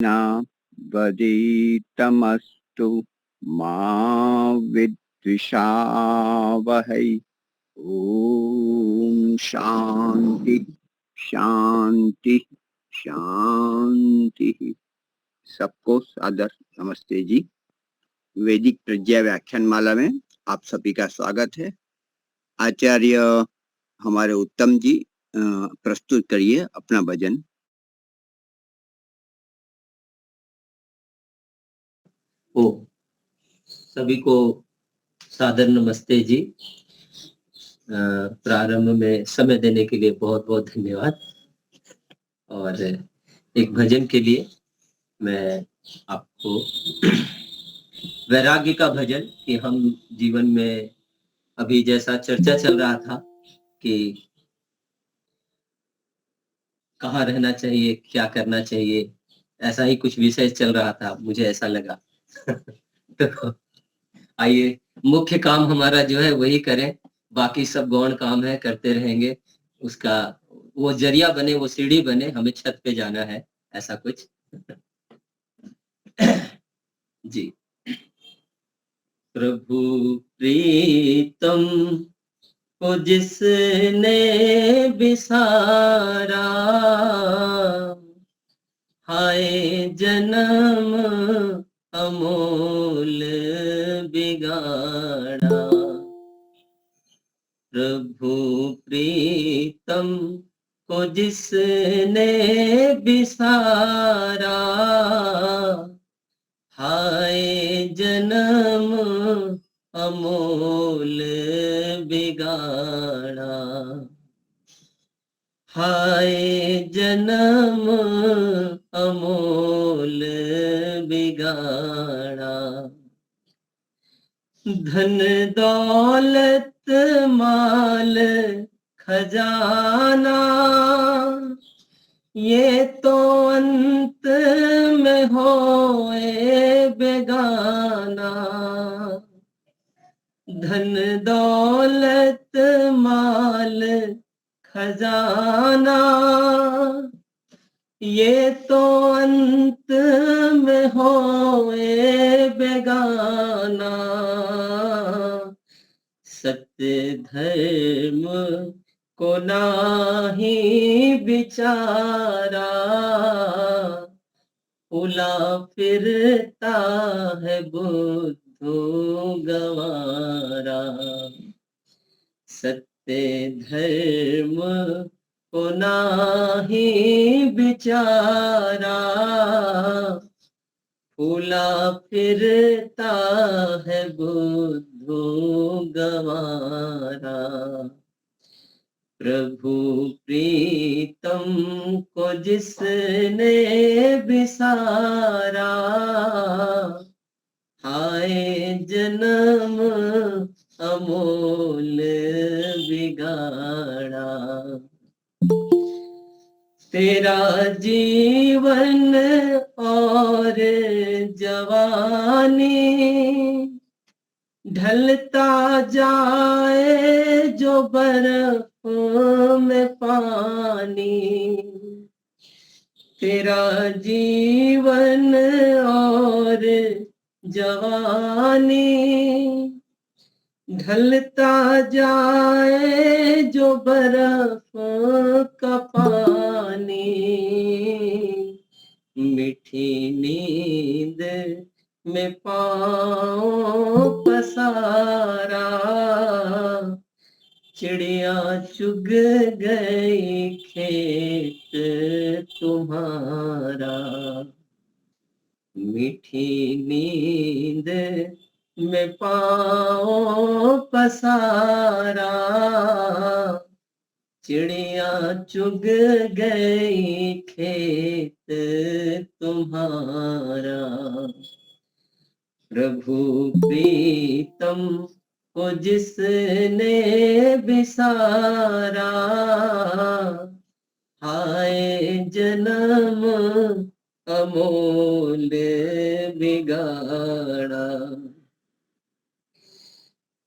न वदितमस्तु मा विद्विषावहै। ओम शांति शांति शांति। सबको सादर नमस्ते जी। वैदिक प्रज्ञा व्याख्यान माला में आप सभी का स्वागत है। आचार्य हमारे उत्तम जी प्रस्तुत करिए अपना भजन। ओ सभी को सादर नमस्ते जी। प्रारंभ में समय देने के लिए बहुत बहुत धन्यवाद। और एक भजन के लिए मैं आपको वैराग्य का भजन, कि हम जीवन में अभी जैसा चर्चा चल रहा था कि कहाँ रहना चाहिए, क्या करना चाहिए, ऐसा ही कुछ विषय चल रहा था, मुझे ऐसा लगा। तो आइए, मुख्य काम हमारा जो है वही करें, बाकी सब गौण काम है करते रहेंगे। उसका वो जरिया बने, वो सीढ़ी बने, हमें छत पे जाना है, ऐसा कुछ। जी। प्रभु प्रीतम को जिसने बिसारा, हाय जन्म अमोल बिगाड़ा। प्रभु प्रीतम को जिसने बिसारा, हाय जन्म अमोल बिगाड़ा। हाय जन्म अमोल बिगाड़ा। धन दौलत माल खजाना, ये तो अंत में होए बेगाना। धन दौलत माल खजाना, ये तो अंत में होए बेगाना। सत्य धर्म को नाही बिचारा, उला फिरता है बुद्धू गवारा। सत्य धर्म को नाही बिचारा, फूला फिरता है बुद्धू गवारा। प्रभु प्रीतम को जिसने बिसारा, हाय जन्म अमोल बिगाड़ा। तेरा जीवन और जवानी, ढलता जाए जो बर्फ में पानी। तेरा जीवन और जवानी, ढलता जाए जो बर्फ का पानी। मीठी नींद में पाँव पसारा, चिड़िया चुग गई खेत तुम्हारा। मीठी नींद में पाँव पसारा, चिड़िया चुग गई खेत तुम्हारा। प्रभु प्रीतम को जिसने बिसारा, हाय जन्म अमोल बिगाड़ा।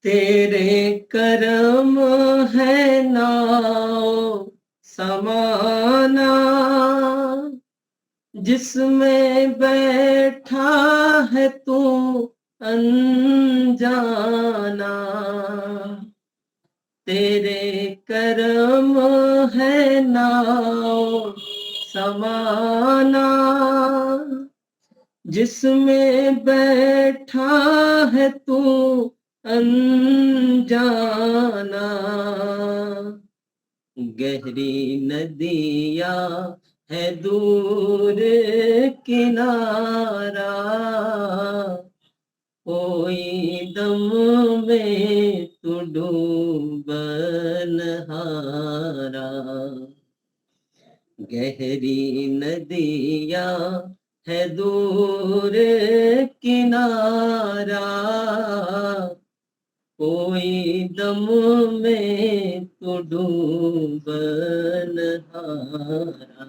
तेरे कर्म है नाव समाना, जिसमें बैठा है तू अनजाना, तेरे करम है नाव समाना, जिसमें बैठा है तू अनजाना, गहरी नदिया है दूर किनारा, कोई दम में तू डूबन हारा, गहरी नदिया है दूर किनारा, कोई दम में तू डूबन हारा,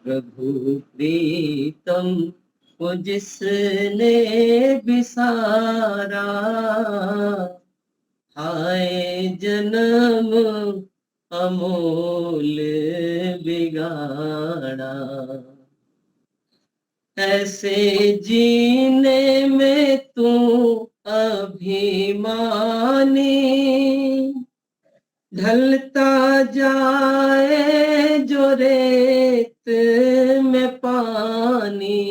प्रभु प्रीतम को जिसने बिसारा, हाय जन्म अमोल बिगाड़ा, ऐसे जीने में तू अभिमानी, ढलता जाए जो रेत में पानी,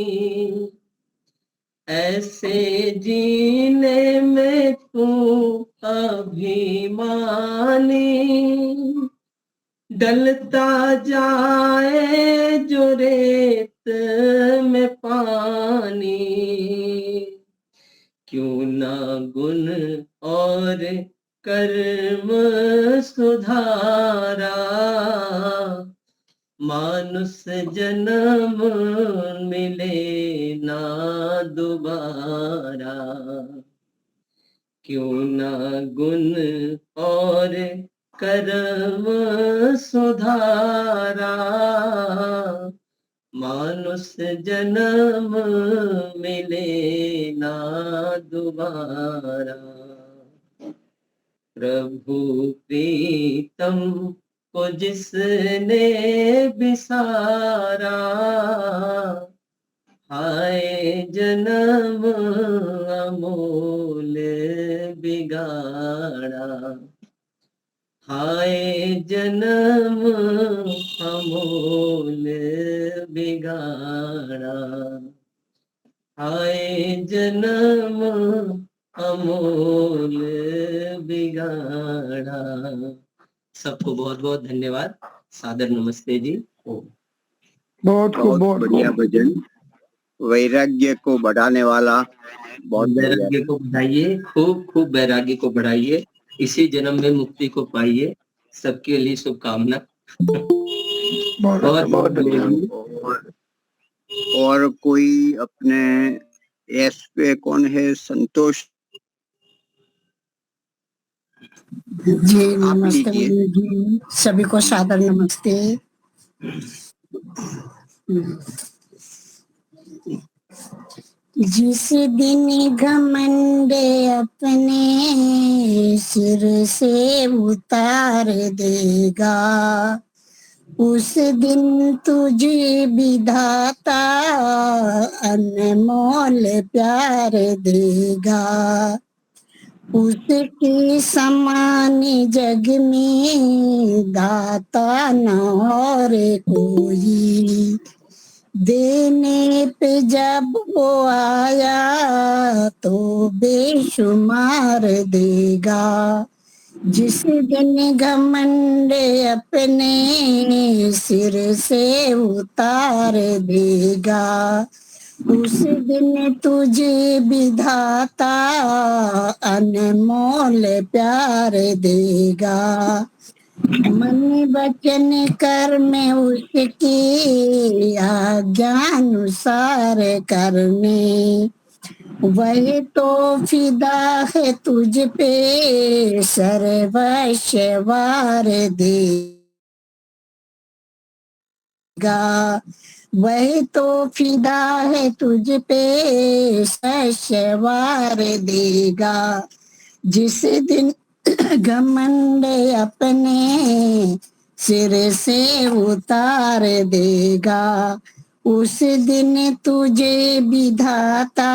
ऐसे जीने में तू अभिमानी, ढलता जाए जो रेत में पानी, क्यों ना गुण और कर्म सुधारा, मानुष जन्म मिले ना दोबारा, क्यों ना गुण और कर्म सुधारा, मानुष जन्म मिले ना दोबारा, प्रभु प्रीतम को जिसने बिसारा, हाय जन्म अमोल बिगाड़ा, हाय जन्म अमोल बिगाड़ा, हाय जन्म अमोल बिगाड़ा। सबको बहुत बहुत धन्यवाद, सादर नमस्ते जी। बहुत खूब, बहुत बढ़िया भजन, वैराग्य को बढ़ाने वाला, बहुत वैराग्य को बढ़ाइए, खूब खूब वैराग्य को बढ़ाइए, इसी जन्म में मुक्ति को पाइए, सबके लिए शुभकामना। बहुत बहुत और कोई अपने एस पे कौन है? संतोष जी, नमस्ते जी, सभी को सादर नमस्ते। जिस दिन घमंड अपने सिर से उतार देगा, उस दिन तुझे विधाता अनमोल प्यार देगा, उसके समान जग में दाता न और कोई, देने पे जब वो आया तो बेशुमार देगा, जिस दिन घमंड अपने सिर से उतार देगा, उस दिन तुझे विधाता अनमोल प्यार देगा, मन वचन कर्म उसकी आज्ञानुसार करने, वह तो फिदा है तुझ पे सर्वस्व वार देगा, वह तो फिदा है तुझ पे सर्वस्व देगा, जिस दिन घमंड अपने सिर से उतार देगा। उस दिन तुझे विधाता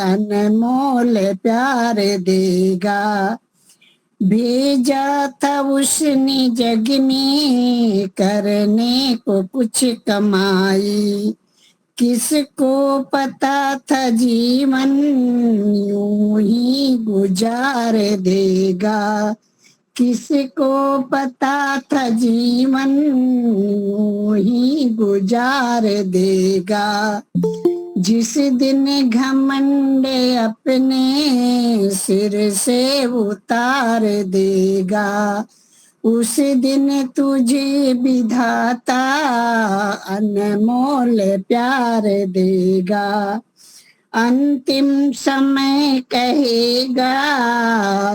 अनमोल प्यार देगा। भेजा था उसने जग में करने को कुछ कमाई। किसको पता था जीवन यूं ही गुजार देगा। किसको पता था जीवन यूं ही गुजार देगा। जिस दिन घमंड अपने सिर से उतार देगा। उस दिन तुझे विधाता अनमोल प्यार देगा। अंतिम समय कहेगा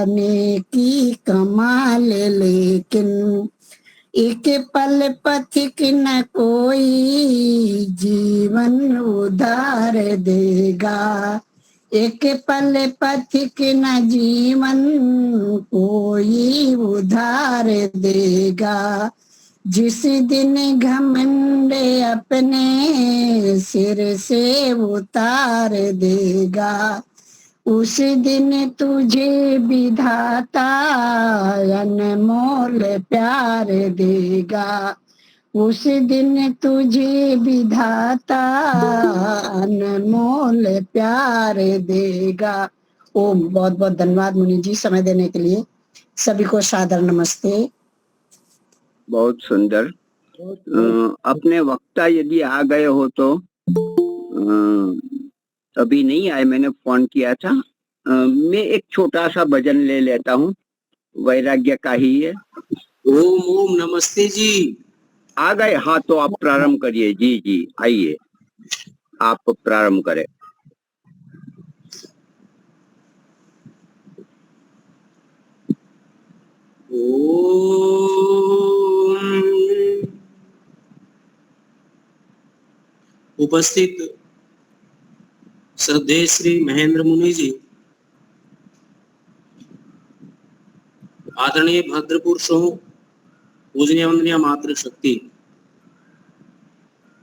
नेकी कमाल, लेकिन एक पल पथिक न कोई जीवन उधार देगा। एक पल पथिक न जीवन कोई उधार देगा। जिस दिन घमंड अपने सिर से उतार देगा। उस दिन तुझे विधाता अनमोल प्यार देगा। उस दिन तुझे विधाता अनमोल प्यार देगा। ओम। बहुत बहुत धन्यवाद मुनि जी समय देने के लिए। सभी को सादर नमस्ते। बहुत सुंदर। अपने वक्ता यदि आ गए हो तो अभी नहीं आए, मैंने फोन किया था। मैं एक छोटा सा भजन ले लेता हूँ, वैराग्य का ही है। ओम ओम नमस्ते जी। आ गए? हाँ, तो आप प्रारंभ करिए। जी जी, आइए, आप प्रारंभ करें। उपस्थित श्रद्धेय श्री महेंद्र मुनि जी, आदरणीय भद्र पुरुषों, पूजनीय वंदनीय मातृशक्ति,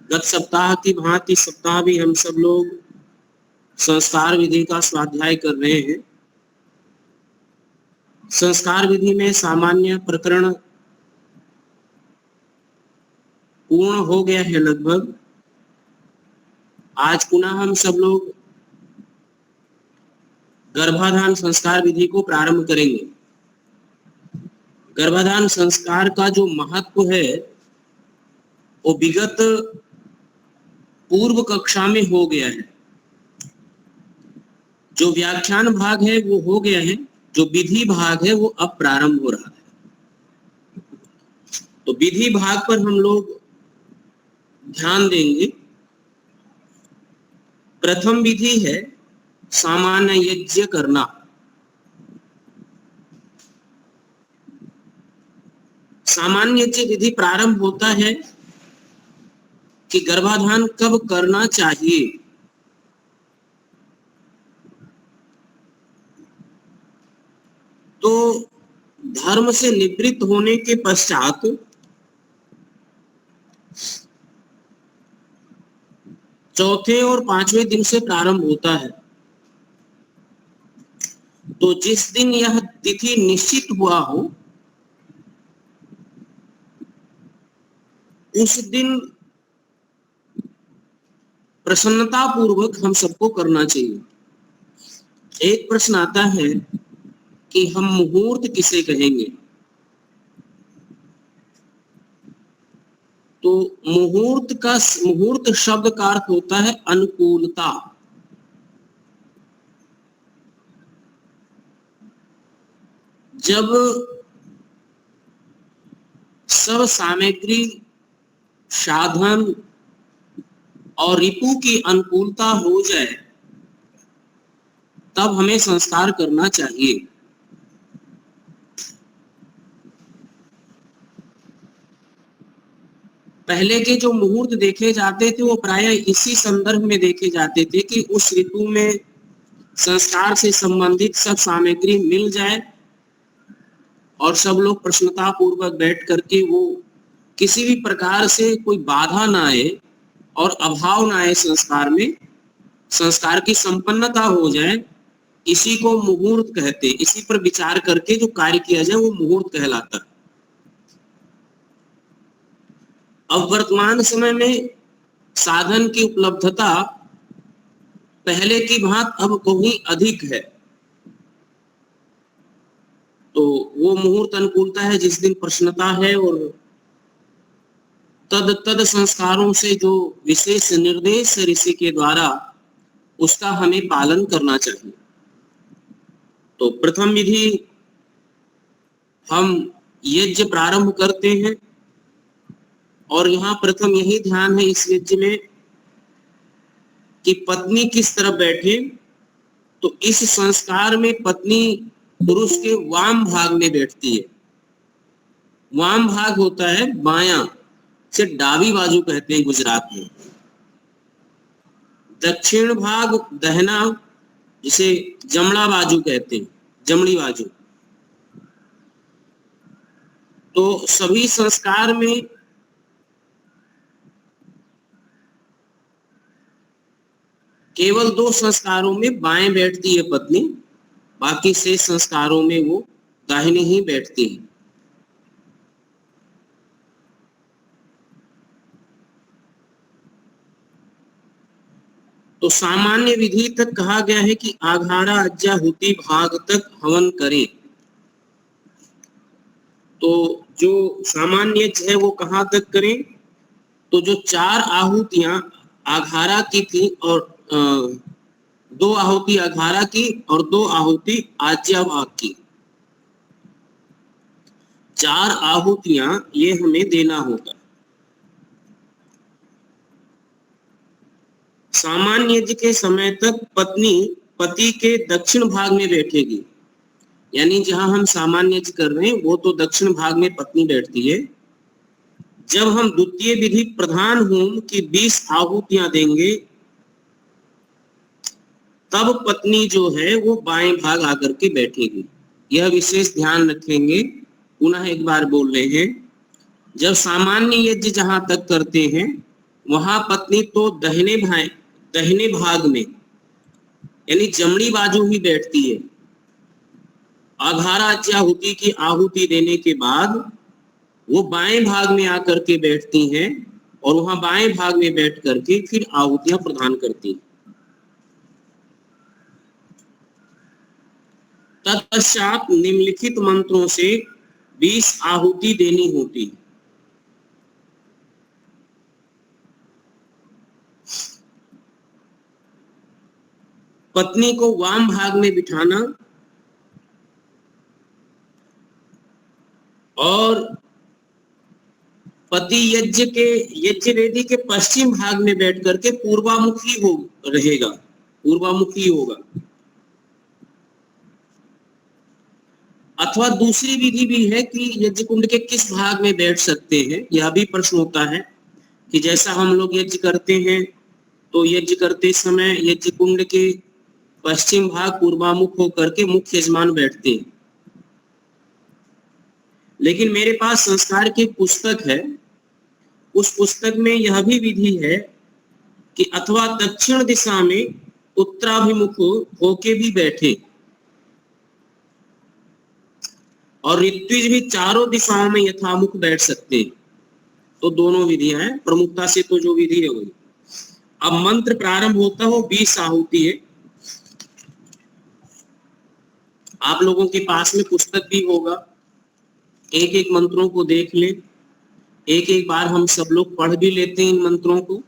गत सप्ताह की भांति सप्ताह भी हम सब लोग संस्कार विधि का स्वाध्याय कर रहे हैं। संस्कार विधि में सामान्य प्रकरण पूर्ण हो गया है लगभग। आज पुनः हम सब लोग गर्भाधान संस्कार विधि को प्रारंभ करेंगे। गर्भाधान संस्कार का जो महत्व है वो विगत पूर्व कक्षा में हो गया है। जो व्याख्यान भाग है वो हो गया है, जो विधि भाग है वो अब प्रारंभ हो रहा है। तो विधि भाग पर हम लोग ध्यान देंगे। प्रथम विधि है सामान्य यज्ञ करना। सामान्य यज्ञ विधि प्रारंभ होता है कि गर्भाधान कब करना चाहिए। तो धर्म से निवृत्त होने के पश्चात चौथे और पांचवें दिन से प्रारंभ होता है। तो जिस दिन यह तिथि निश्चित हुआ हो उस दिन प्रसन्नता पूर्वक हम सबको करना चाहिए। एक प्रश्न आता है कि हम मुहूर्त किसे कहेंगे। तो मुहूर्त शब्द का अर्थ होता है अनुकूलता। जब सब सामग्री, साधन और रिपु की अनुकूलता हो जाए तब हमें संस्कार करना चाहिए। पहले के जो मुहूर्त देखे जाते थे वो प्रायः इसी संदर्भ में देखे जाते थे कि उस ऋतु में संस्कार से संबंधित सब सामग्री मिल जाए और सब लोग प्रसन्नता पूर्वक बैठ करके वो किसी भी प्रकार से कोई बाधा ना आए और अभाव ना आए संस्कार में, संस्कार की संपन्नता हो जाए, इसी को मुहूर्त कहते। इसी पर विचार करके जो कार्य किया जाए वो मुहूर्त कहलाता है। अब वर्तमान समय में साधन की उपलब्धता पहले की भांति अब कहीं अधिक है, तो वो मुहूर्त अनुकूलता है जिस दिन प्रसन्नता है और तद संस्कारों से जो विशेष निर्देश ऋषि के द्वारा उसका हमें पालन करना चाहिए। तो प्रथम विधि हम यज्ञ प्रारंभ करते हैं और यहाँ प्रथम यही ध्यान है इस यज्ञ में कि पत्नी किस तरफ बैठे। तो इस संस्कार में पत्नी पुरुष के वाम भाग में बैठती है। वाम भाग होता है बायां, से डाबी बाजू कहते हैं गुजरात में। दक्षिण भाग दहना, जिसे जमड़ा बाजू कहते हैं, जमड़ी बाजू। तो सभी संस्कार में केवल 2 संस्कारों में बाएं बैठती है पत्नी, बाकी से संस्कारों में वो दाहिने ही बैठती है। तो सामान्य विधि तक कहा गया है कि आघाड़ा अज्जाहुति भाग तक हवन करे। तो जो सामान्य है वो कहाँ तक करें? तो जो 4 आहुतियां आघाड़ा की थी और 2 आहुति आघाड़ा की और 2 आहुति आज्ञा भाग की, 4 आहुतियां ये हमें देना होगा। सामान्य यज्ञ के समय तक पत्नी पति के दक्षिण भाग में बैठेगी, यानी जहां हम सामान्य यज्ञ कर रहे हैं वो तो दक्षिण भाग में पत्नी बैठती है। जब हम द्वितीय विधि प्रधान होम की 20 आहुतियां देंगे तब पत्नी जो है वो बाएं भाग आकर के बैठेगी। यह विशेष ध्यान रखेंगे। पुनः एक बार बोल रहे हैं, जब सामान्य यज्ञ जहां तक करते हैं वहां पत्नी तो दाहिने भाग में यानी जमड़ी बाजू ही बैठती है। आघाड़ा अज्जाहुति की आहुति देने के बाद वो बाएं भाग में आकर के बैठती हैं और वहां बाएं भाग में बैठ करके फिर आहुतियां प्रदान करती हैं। तत्पश्चात निम्नलिखित मंत्रों से 20 आहुति देनी होती है। पत्नी को वाम भाग में बिठाना और पति यज्ञ वेदी के पश्चिम भाग में बैठ करके पूर्वामुखी होगा। अथवा दूसरी विधि भी है कि यज्ञ कुंड के किस भाग में बैठ सकते हैं। यह भी प्रश्न होता है कि जैसा हम लोग यज्ञ करते हैं तो यज्ञ करते समय यज्ञ कुंड के पश्चिम भाग पूर्वामुख होकर के मुख्य यजमान बैठते हैं, लेकिन मेरे पास संस्कार की पुस्तक है, उस पुस्तक में यह भी विधि है कि अथवा दक्षिण दिशा में उत्तराभिमुख होके भी बैठे और ऋत्विज भी चारों दिशाओं में यथामुख बैठ सकते हैं। तो दोनों विधियां हैं, प्रमुखता से तो जो विधि है वही। अब मंत्र प्रारंभ होता हो 20 आहुति है। आप लोगों के पास में पुस्तक भी होगा, एक एक मंत्रों को देख ले, एक एक बार हम सब लोग पढ़ भी लेते हैं इन मंत्रों को।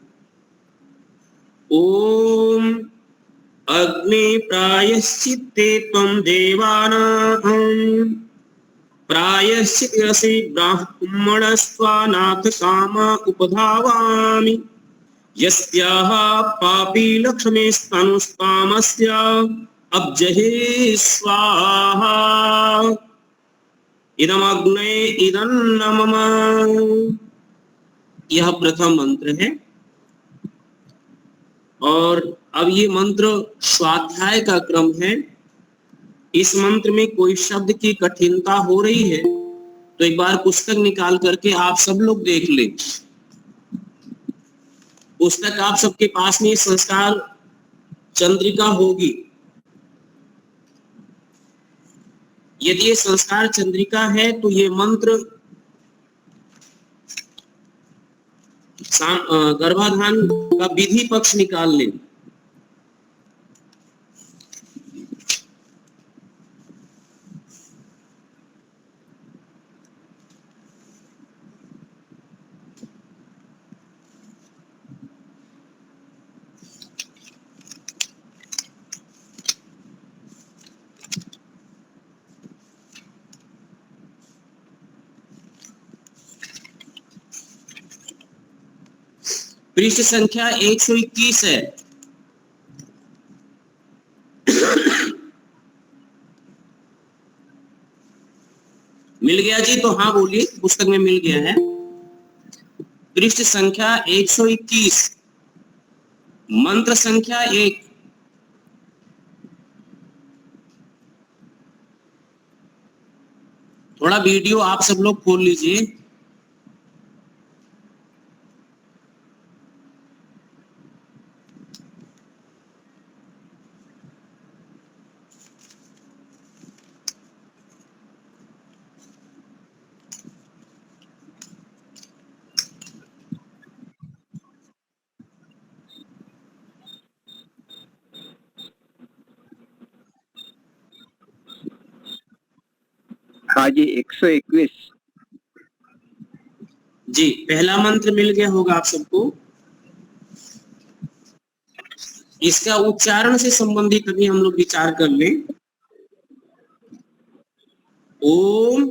ओम अग्नि प्रायश्चित्ते त्वं देवानां प्रायश्चित्ते ब्राह्मणस्त्वानाथ काम उपधावामि यस्याः पापी लक्ष्मीस्तनुस्तामस्य अब्जहे स्वाहा इदमग्ने इदन्नमम। यह प्रथम मंत्र है और अब ये मंत्र स्वाध्याय का क्रम है। इस मंत्र में कोई शब्द की कठिनता हो रही है तो एक बार पुस्तक निकाल करके आप सब लोग देख लें। पुस्तक आप सबके पास में संस्कार चंद्रिका होगी। यदि ये संस्कार चंद्रिका है तो ये मंत्र गर्भाधान का विधि पक्ष निकाल लें। पृष्ठ संख्या 121 है। मिल गया जी? तो हाँ बोलिए, पुस्तक में मिल गया है। पृष्ठ संख्या 121, मंत्र संख्या 1। थोड़ा वीडियो आप सब लोग खोल लीजिए। हाँ जी, 121 जी, पहला मंत्र मिल गया होगा आप सबको। इसका उच्चारण से संबंधित अभी हम लोग विचार कर लें। ओम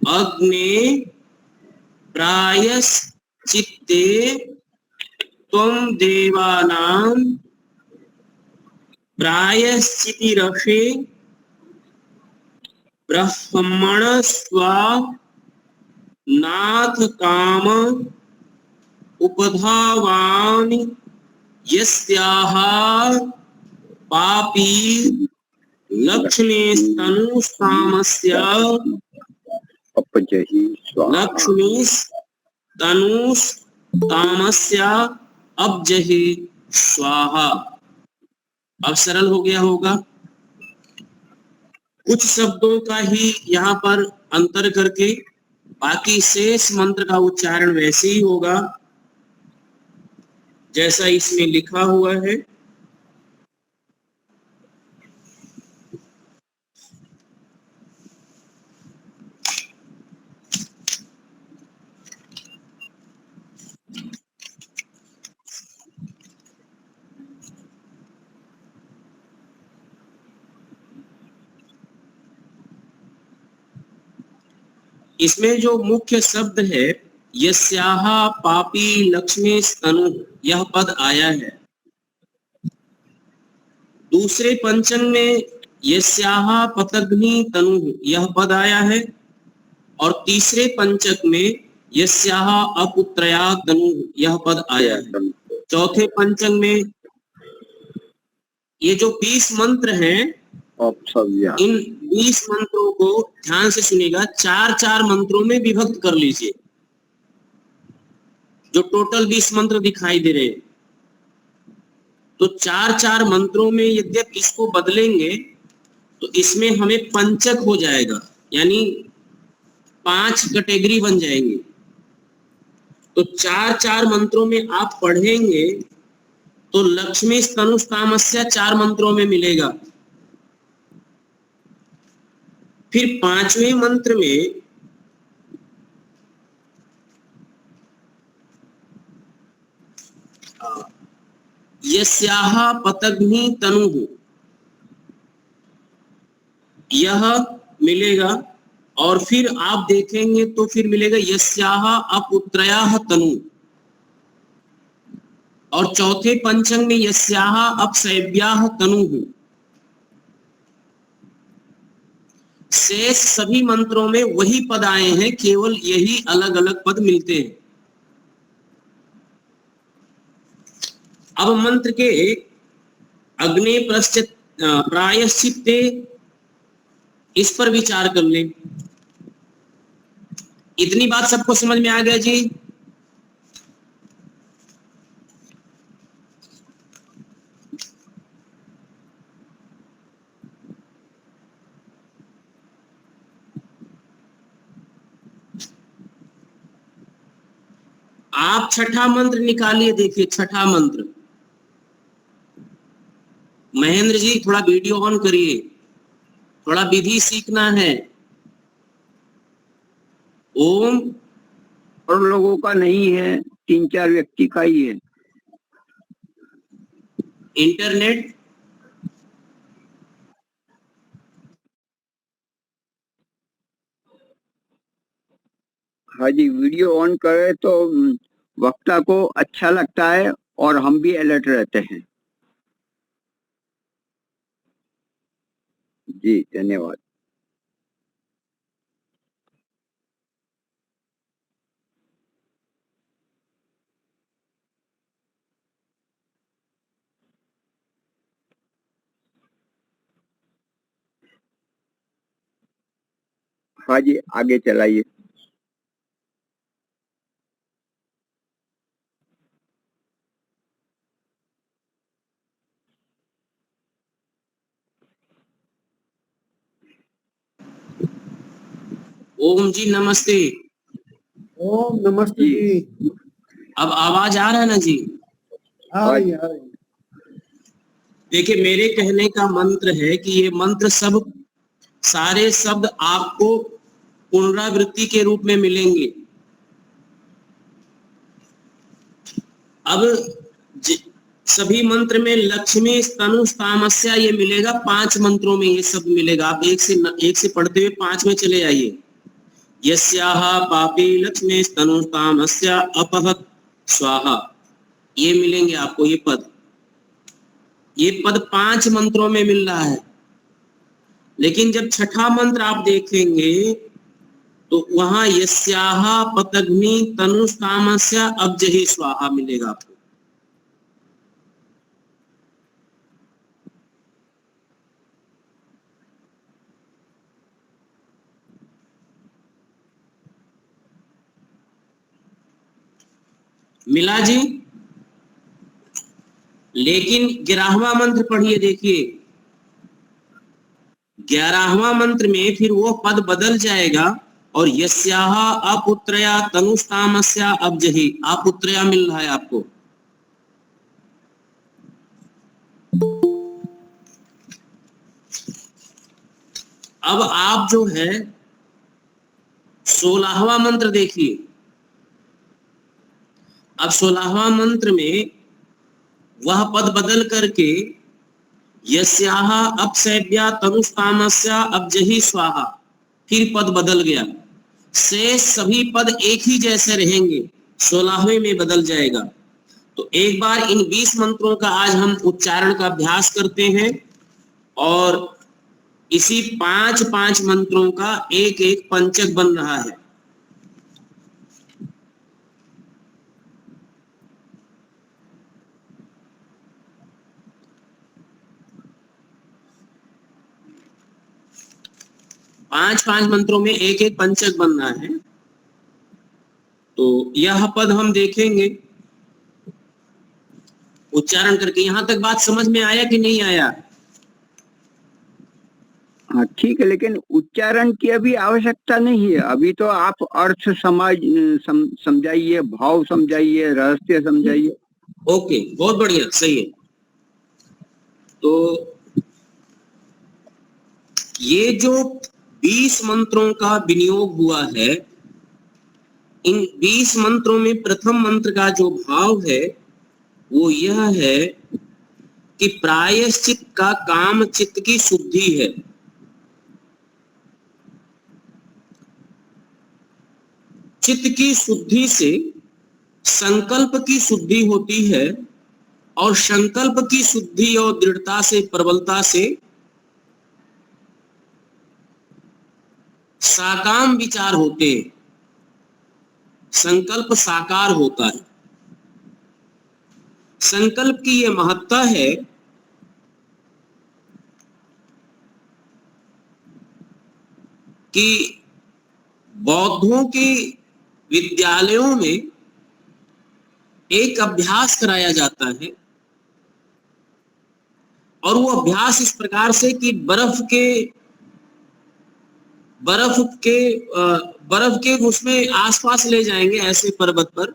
अग्ने प्रायश्चित्ते त्वं देवानां प्रायश्चितिरसे ब्रह्मणस्त्वा नाथ काम उपधावानि यस्याः पापी लक्ष्मीस्तनुस्तामस्य अपजहि स्वाहा। लक्ष्मीस्तनुस्तामस्य अब्जहि स्वाहा। अब सरल हो गया होगा। कुछ शब्दों का ही यहाँ पर अंतर करके बाकी शेष मंत्र का उच्चारण वैसे ही होगा जैसा इसमें लिखा हुआ है। इसमें जो मुख्य शब्द है यस्याः पापी लक्ष्मी स्तनु, यह पद आया है। दूसरे पंचम में यस्याः पतग्नि तनु, यह पद आया है। और तीसरे पंचक में यस्याः अपुत्रया तनु, यह पद आया है। चौथे पंचक में ये जो 20 मंत्र हैं, इन 20 मंत्रों को ध्यान से सुनिएगा, 4-4 मंत्रों में विभक्त कर लीजिए। जो टोटल 20 मंत्र दिखाई दे रहे हैं, तो 4-4 मंत्रों में यद्यप इसको बदलेंगे तो इसमें हमें पंचक हो जाएगा, यानी 5 कैटेगरी बन जाएंगे। तो 4-4 मंत्रों में आप पढ़ेंगे तो लक्ष्मी स्तनुस्तामस्य 4 मंत्रों में मिलेगा। फिर 5वें मंत्र में यस्याः पतग्नि तनुः, यह मिलेगा। और फिर आप देखेंगे तो फिर मिलेगा यस्याः अपुत्रयाः तनु। और चौथे पंचम में यस्याः अपशैव्याः तनुः। शेष सभी मंत्रों में वही पद आए हैं, केवल यही अलग अलग पद मिलते हैं। अब मंत्र के अग्नि प्रायश्चित्ते, इस पर विचार कर लें। इतनी बात सबको समझ में आ गया जी? आप छठा मंत्र निकालिए, देखिए छठा मंत्र। महेंद्र जी थोड़ा वीडियो ऑन करिए, थोड़ा विधि सीखना है। ओम, और लोगों का नहीं है, 3-4 व्यक्ति का ही है। इंटरनेट, हाँ जी, वीडियो ऑन करे तो वक्ता को अच्छा लगता है और हम भी अलर्ट रहते हैं। जी धन्यवाद। हाँ जी, आगे चलाइए। ओम जी नमस्ते। ओम नमस्ते जी। अब आवाज आ रहा है ना जी? आ रही आ रही। देखिए, मेरे कहने का मंत्र है कि ये मंत्र सब सारे शब्द आपको पुनरावृत्ति के रूप में मिलेंगे। अब सभी मंत्र में लक्ष्मी तनु तामस्या ये मिलेगा, 5 मंत्रों में ये शब्द मिलेगा। आप एक से पढ़ते हुए 5 में चले आइए। यस्याहा पापी लक्ष्मी तनु तामस्या अपहत स्वाहा, ये मिलेंगे आपको। ये पद 5 मंत्रों में मिल रहा है। लेकिन जब छठा मंत्र आप देखेंगे तो वहां यस्याहा पतग्नि तनु तामस्या अब्जहि स्वाहा मिलेगा आपको। मिला जी? लेकिन 11वां मंत्र पढ़िए, देखिए 11वां मंत्र में फिर वो पद बदल जाएगा और यस्याह अपुत्रया तनुष्तामस्या अब्जहि, अपुत्रया मिल रहा है आपको। अब आप जो है 16वां मंत्र देखिए। अब 16वां मंत्र में वह पद बदल करके यस्याह अपसेव्या तनुष्तामस्या अब्जहि स्वाहा, फिर पद बदल गया। शेष सभी पद एक ही जैसे रहेंगे, 16वें में बदल जाएगा। तो एक बार इन 20 मंत्रों का आज हम उच्चारण का अभ्यास करते हैं और इसी 5 मंत्रों का एक एक पंचक बन रहा है। पांच मंत्रों में एक एक पंचक बनना है। तो यह पद हम देखेंगे उच्चारण करके। यहां तक बात समझ में आया कि नहीं आया? हाँ ठीक है, लेकिन उच्चारण की अभी आवश्यकता नहीं है। अभी तो आप अर्थ समझाइए, भाव समझाइए, रहस्य समझाइए। ओके, बहुत बढ़िया, सही है। तो ये जो 20 मंत्रों का विनियोग हुआ है, इन 20 मंत्रों में प्रथम मंत्र का जो भाव है वो यह है कि प्रायश्चित का काम चित्त की शुद्धि है। चित्त की शुद्धि से संकल्प की शुद्धि होती है और संकल्प की शुद्धि और दृढ़ता से, प्रबलता से साकाम विचार होते हैं। संकल्प साकार होता है। संकल्प की यह महत्ता है कि बौद्धों के विद्यालयों में एक अभ्यास कराया जाता है, और वो अभ्यास इस प्रकार से कि बर्फ के उसमें आसपास ले जाएंगे ऐसे पर्वत पर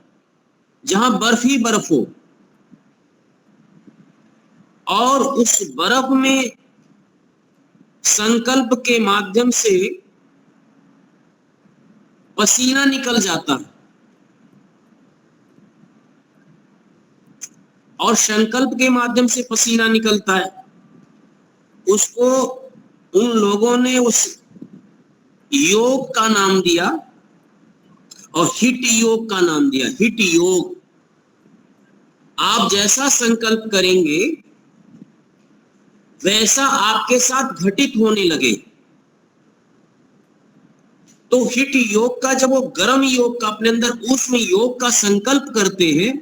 जहां बर्फ ही बर्फ हो, और उस बर्फ में संकल्प के माध्यम से पसीना निकल जाता है, और संकल्प के माध्यम से पसीना निकलता है, उसको उन लोगों ने उस योग का नाम दिया और हिट योग का नाम दिया। हिट योग, आप जैसा संकल्प करेंगे वैसा आपके साथ घटित होने लगे। तो हिट योग का, जब वो गर्म योग का अपने अंदर उष्ण योग का संकल्प करते हैं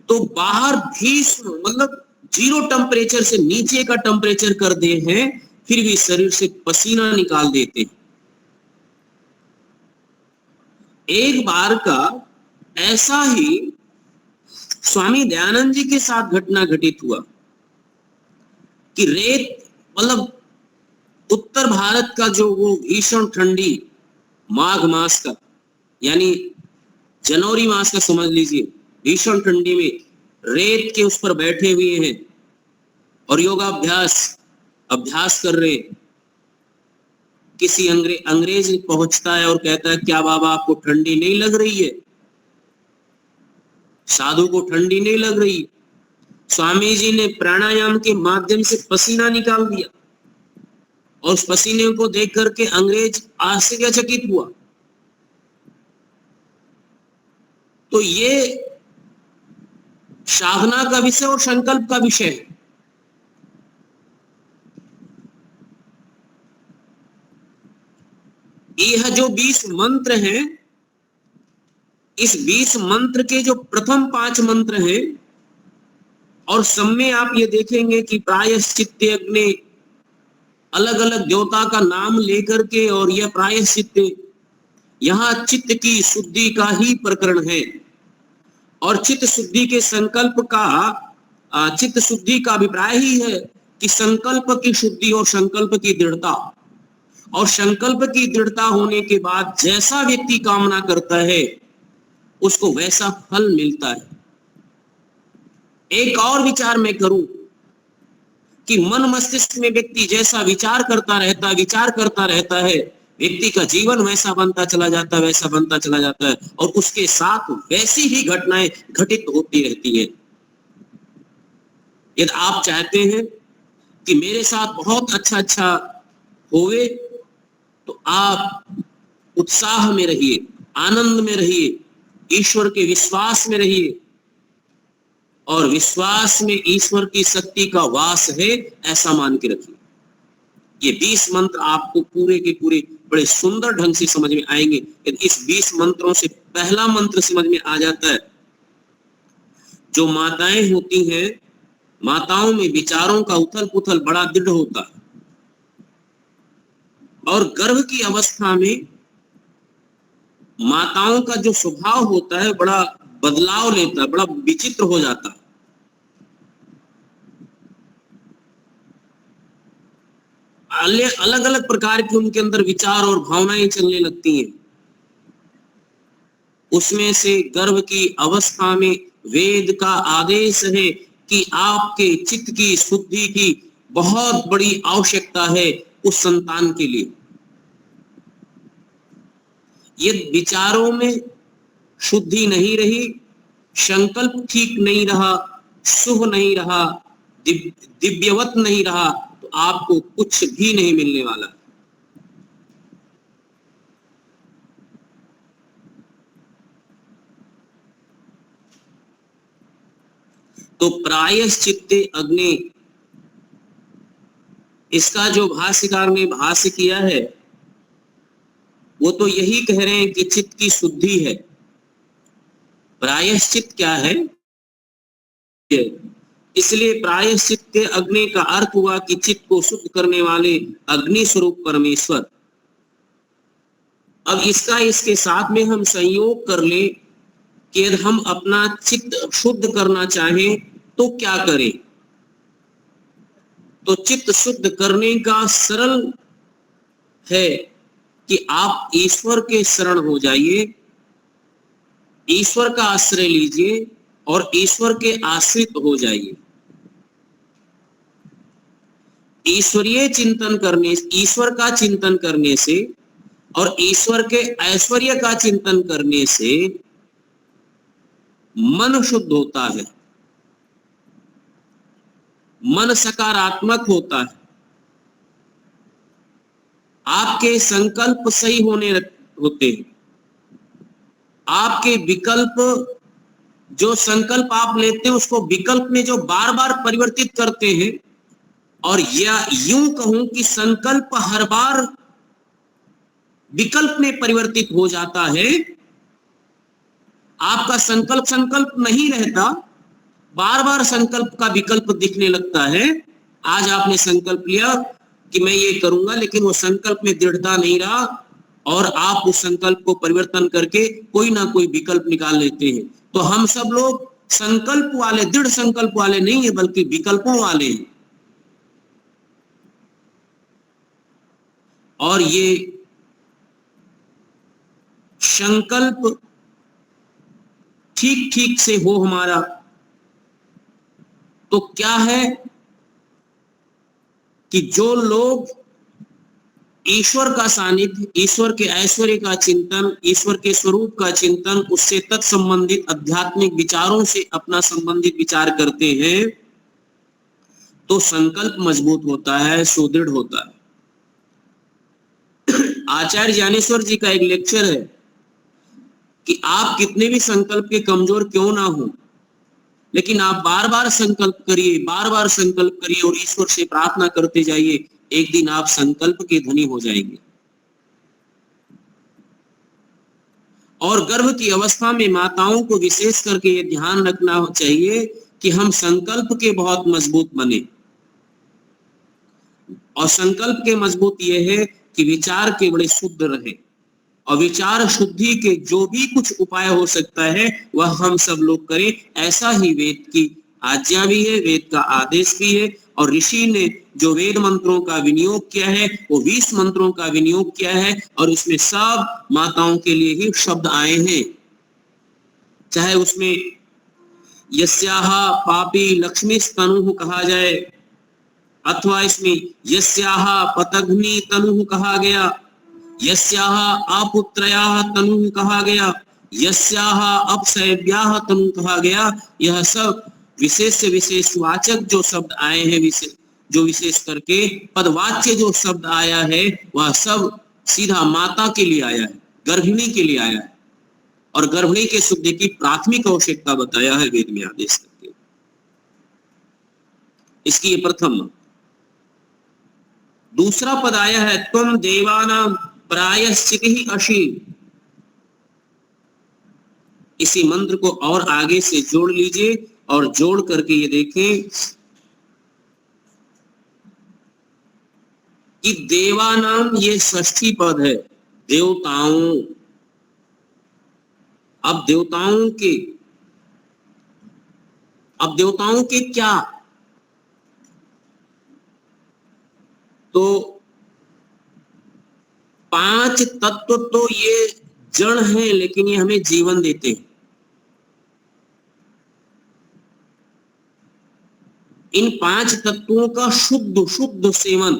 तो बाहर भीष्म मतलब 0 टेम्परेचर से नीचे का टेम्परेचर कर दे हैं, फिर भी शरीर से पसीना निकाल देते हैं। एक बार का ऐसा ही स्वामी दयानंद जी के साथ घटना घटित हुआ कि रेत मतलब उत्तर भारत का जो वो भीषण ठंडी माघ मास का, यानी जनवरी मास का समझ लीजिए, भीषण ठंडी में रेत के उस पर बैठे हुए हैं और अभ्यास कर रहे हैं। किसी अंग्रेज पहुंचता है और कहता है, क्या बाबा आपको ठंडी नहीं लग रही है? साधु को ठंडी नहीं लग रही। स्वामी जी ने प्राणायाम के माध्यम से पसीना निकाल दिया और उस पसीने को देख करके अंग्रेज आश्चर्यचकित हुआ। तो ये साधना का विषय और संकल्प का विषय है। यह जो 20 मंत्र हैं, इस 20 मंत्र के जो प्रथम 5 मंत्र हैं, और सब में आप ये देखेंगे कि प्रायश्चित्त अग्नि अलग अलग देवता का नाम लेकर के, और यह प्रायश्चित्त यहाँ चित्त की शुद्धि का ही प्रकरण है। और चित्त शुद्धि के संकल्प का, चित्त शुद्धि का अभिप्राय ही है कि संकल्प की शुद्धि और संकल्प की दृढ़ता, और संकल्प की दृढ़ता होने के बाद जैसा व्यक्ति कामना करता है उसको वैसा फल मिलता है। एक और विचार मैं करूं कि मन मस्तिष्क में व्यक्ति जैसा विचार करता रहता है, व्यक्ति का जीवन वैसा बनता चला जाता है, और उसके साथ वैसी ही घटनाएं घटित होती रहती है। यदि आप चाहते हैं कि मेरे साथ बहुत अच्छा होवे, तो आप उत्साह में रहिए, आनंद में रहिए, ईश्वर के विश्वास में रहिए, और विश्वास में ईश्वर की शक्ति का वास है ऐसा मान के रखिए। ये 20 मंत्र आपको पूरे के पूरे बड़े सुंदर ढंग से समझ में आएंगे। यदि इस 20 मंत्रों से पहला मंत्र समझ में आ जाता है, जो माताएं होती हैं, माताओं में विचारों का उथल पुथल बड़ा दृढ़ होता है, और गर्भ की अवस्था में माताओं का जो स्वभाव होता है बड़ा बदलाव लेता है, बड़ा विचित्र हो जाता है। अलग अलग प्रकार के उनके अंदर विचार और भावनाएं चलने लगती हैं। उसमें से गर्भ की अवस्था में वेद का आदेश है कि आपके चित्त की शुद्धि की बहुत बड़ी आवश्यकता है उस संतान के लिए। ये विचारों में शुद्धि नहीं रही, संकल्प ठीक नहीं रहा, शुभ नहीं रहा, दिव्यवत नहीं रहा, तो आपको कुछ भी नहीं मिलने वाला। तो प्रायश्चित्ते अग्नि, इसका जो भाष्यकार ने भाष्य किया है वो तो यही कह रहे हैं कि चित्त की शुद्धि है। प्रायश्चित क्या है? इसलिए प्रायश्चित अग्नि का अर्थ हुआ कि चित्त को शुद्ध करने वाले अग्नि स्वरूप परमेश्वर। अब इसके साथ में हम संयोग कर ले कि यदि हम अपना चित्त शुद्ध करना चाहें तो क्या करें। तो चित्त शुद्ध करने का सरल है कि आप ईश्वर के शरण हो जाइए, ईश्वर का आश्रय लीजिए और ईश्वर के आश्रित हो जाइए। ईश्वरीय चिंतन करने, ईश्वर का चिंतन करने से और ईश्वर के ऐश्वर्य का चिंतन करने से मन शुद्ध होता है, मन सकारात्मक होता है, आपके संकल्प सही होते हैं, आपके विकल्प, जो संकल्प आप लेते हैं उसको विकल्प में जो बार बार परिवर्तित करते हैं, और या यूं कहूं कि संकल्प हर बार विकल्प में परिवर्तित हो जाता है। आपका संकल्प नहीं रहता, बार बार संकल्प का विकल्प दिखने लगता है। आज आपने संकल्प लिया कि मैं ये करूंगा, लेकिन वो संकल्प में दृढ़ता नहीं रहा और आप उस संकल्प को परिवर्तन करके कोई ना कोई विकल्प निकाल लेते हैं। तो हम सब लोग संकल्प वाले, दृढ़ संकल्प वाले नहीं है, बल्कि विकल्पों वाले हैं। और ये संकल्प ठीक ठीक से हो हमारा तो क्या है कि जो लोग ईश्वर का सानिध्य, ईश्वर के ऐश्वर्य का चिंतन, ईश्वर के स्वरूप का चिंतन, उससे तत्संबंधित आध्यात्मिक विचारों से अपना संबंधित विचार करते हैं, तो संकल्प मजबूत होता है, सुदृढ़ होता है। आचार्य ज्ञानेश्वर जी का एक लेक्चर है कि आप कितने भी संकल्प के कमजोर क्यों ना हो, लेकिन आप बार बार संकल्प करिए, बार बार संकल्प करिए और ईश्वर से प्रार्थना करते जाइए, एक दिन आप संकल्प के धनी हो जाएंगे। और गर्भ की अवस्था में माताओं को विशेष करके ये ध्यान रखना चाहिए कि हम संकल्प के बहुत मजबूत बने। और संकल्प के मजबूत ये है कि विचार के बड़े शुद्ध रहे, और विचार शुद्धि के जो भी कुछ उपाय हो सकता है वह हम सब लोग करें। ऐसा ही वेद की आज्ञा भी है, वेद का आदेश भी है। और ऋषि ने जो वेद मंत्रों का विनियोग किया है वो 20 मंत्रों का विनियोग किया है, और उसमें सब माताओं के लिए ही शब्द आए हैं। चाहे उसमें यस्याह पापी लक्ष्मी तनु कहा जाए, अथवा इसमें यस्याह पतग्नि तनु कहा गया, यस्याह अपुत्रयाः तनु कहा गया, यस्याह अपशैव्याः तनु कहा गया। यह सब विशेष से विशेष वाचक जो शब्द आए हैं, जो विशेष करके पदवाच्य जो शब्द आया है वह सब सीधा माता के लिए आया है, गर्भिणी के लिए आया है, और गर्भिणी के शुद्धि की प्राथमिक आवश्यकता बताया है वेद में आदेश करके। इसकी ये प्रथम। दूसरा पद आया है त्वम देवानां प्रायश्चितिः अशि। इसी मंत्र को और आगे से जोड़ लीजिए, और जोड़ करके ये देखें कि देवानाम ये षष्ठी पद है, देवताओं। अब देवताओं के क्या, तो 5 तत्व तो ये जड़ हैं, लेकिन ये हमें जीवन देते हैं। इन 5 तत्वों का शुद्ध सेवन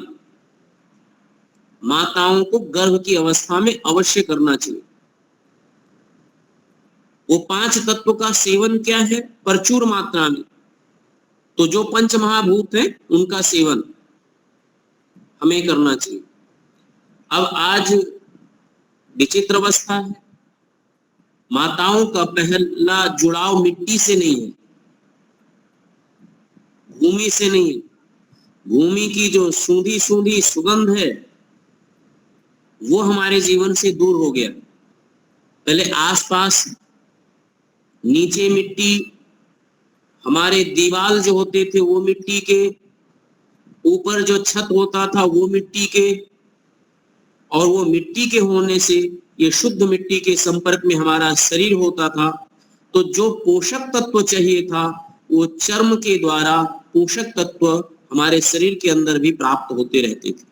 माताओं को गर्भ की अवस्था में अवश्य करना चाहिए। वो 5 तत्व का सेवन क्या है? प्रचुर मात्रा में। तो जो पंच महाभूत है उनका सेवन हमें करना चाहिए। अब आज विचित्र अवस्था है, माताओं का पहला जुड़ाव मिट्टी से नहीं है, भूमि से नहीं है। भूमि की जो सूंधी सूंधी सुगंध है वो हमारे जीवन से दूर हो गया। पहले आसपास नीचे मिट्टी, हमारे दीवार जो होते थे वो मिट्टी के, ऊपर जो छत होता था वो मिट्टी के, और वो मिट्टी के होने से ये शुद्ध मिट्टी के संपर्क में हमारा शरीर होता था, तो जो पोषक तत्व चाहिए था वो चर्म के द्वारा पोषक तत्व हमारे शरीर के अंदर भी प्राप्त होते रहते थे।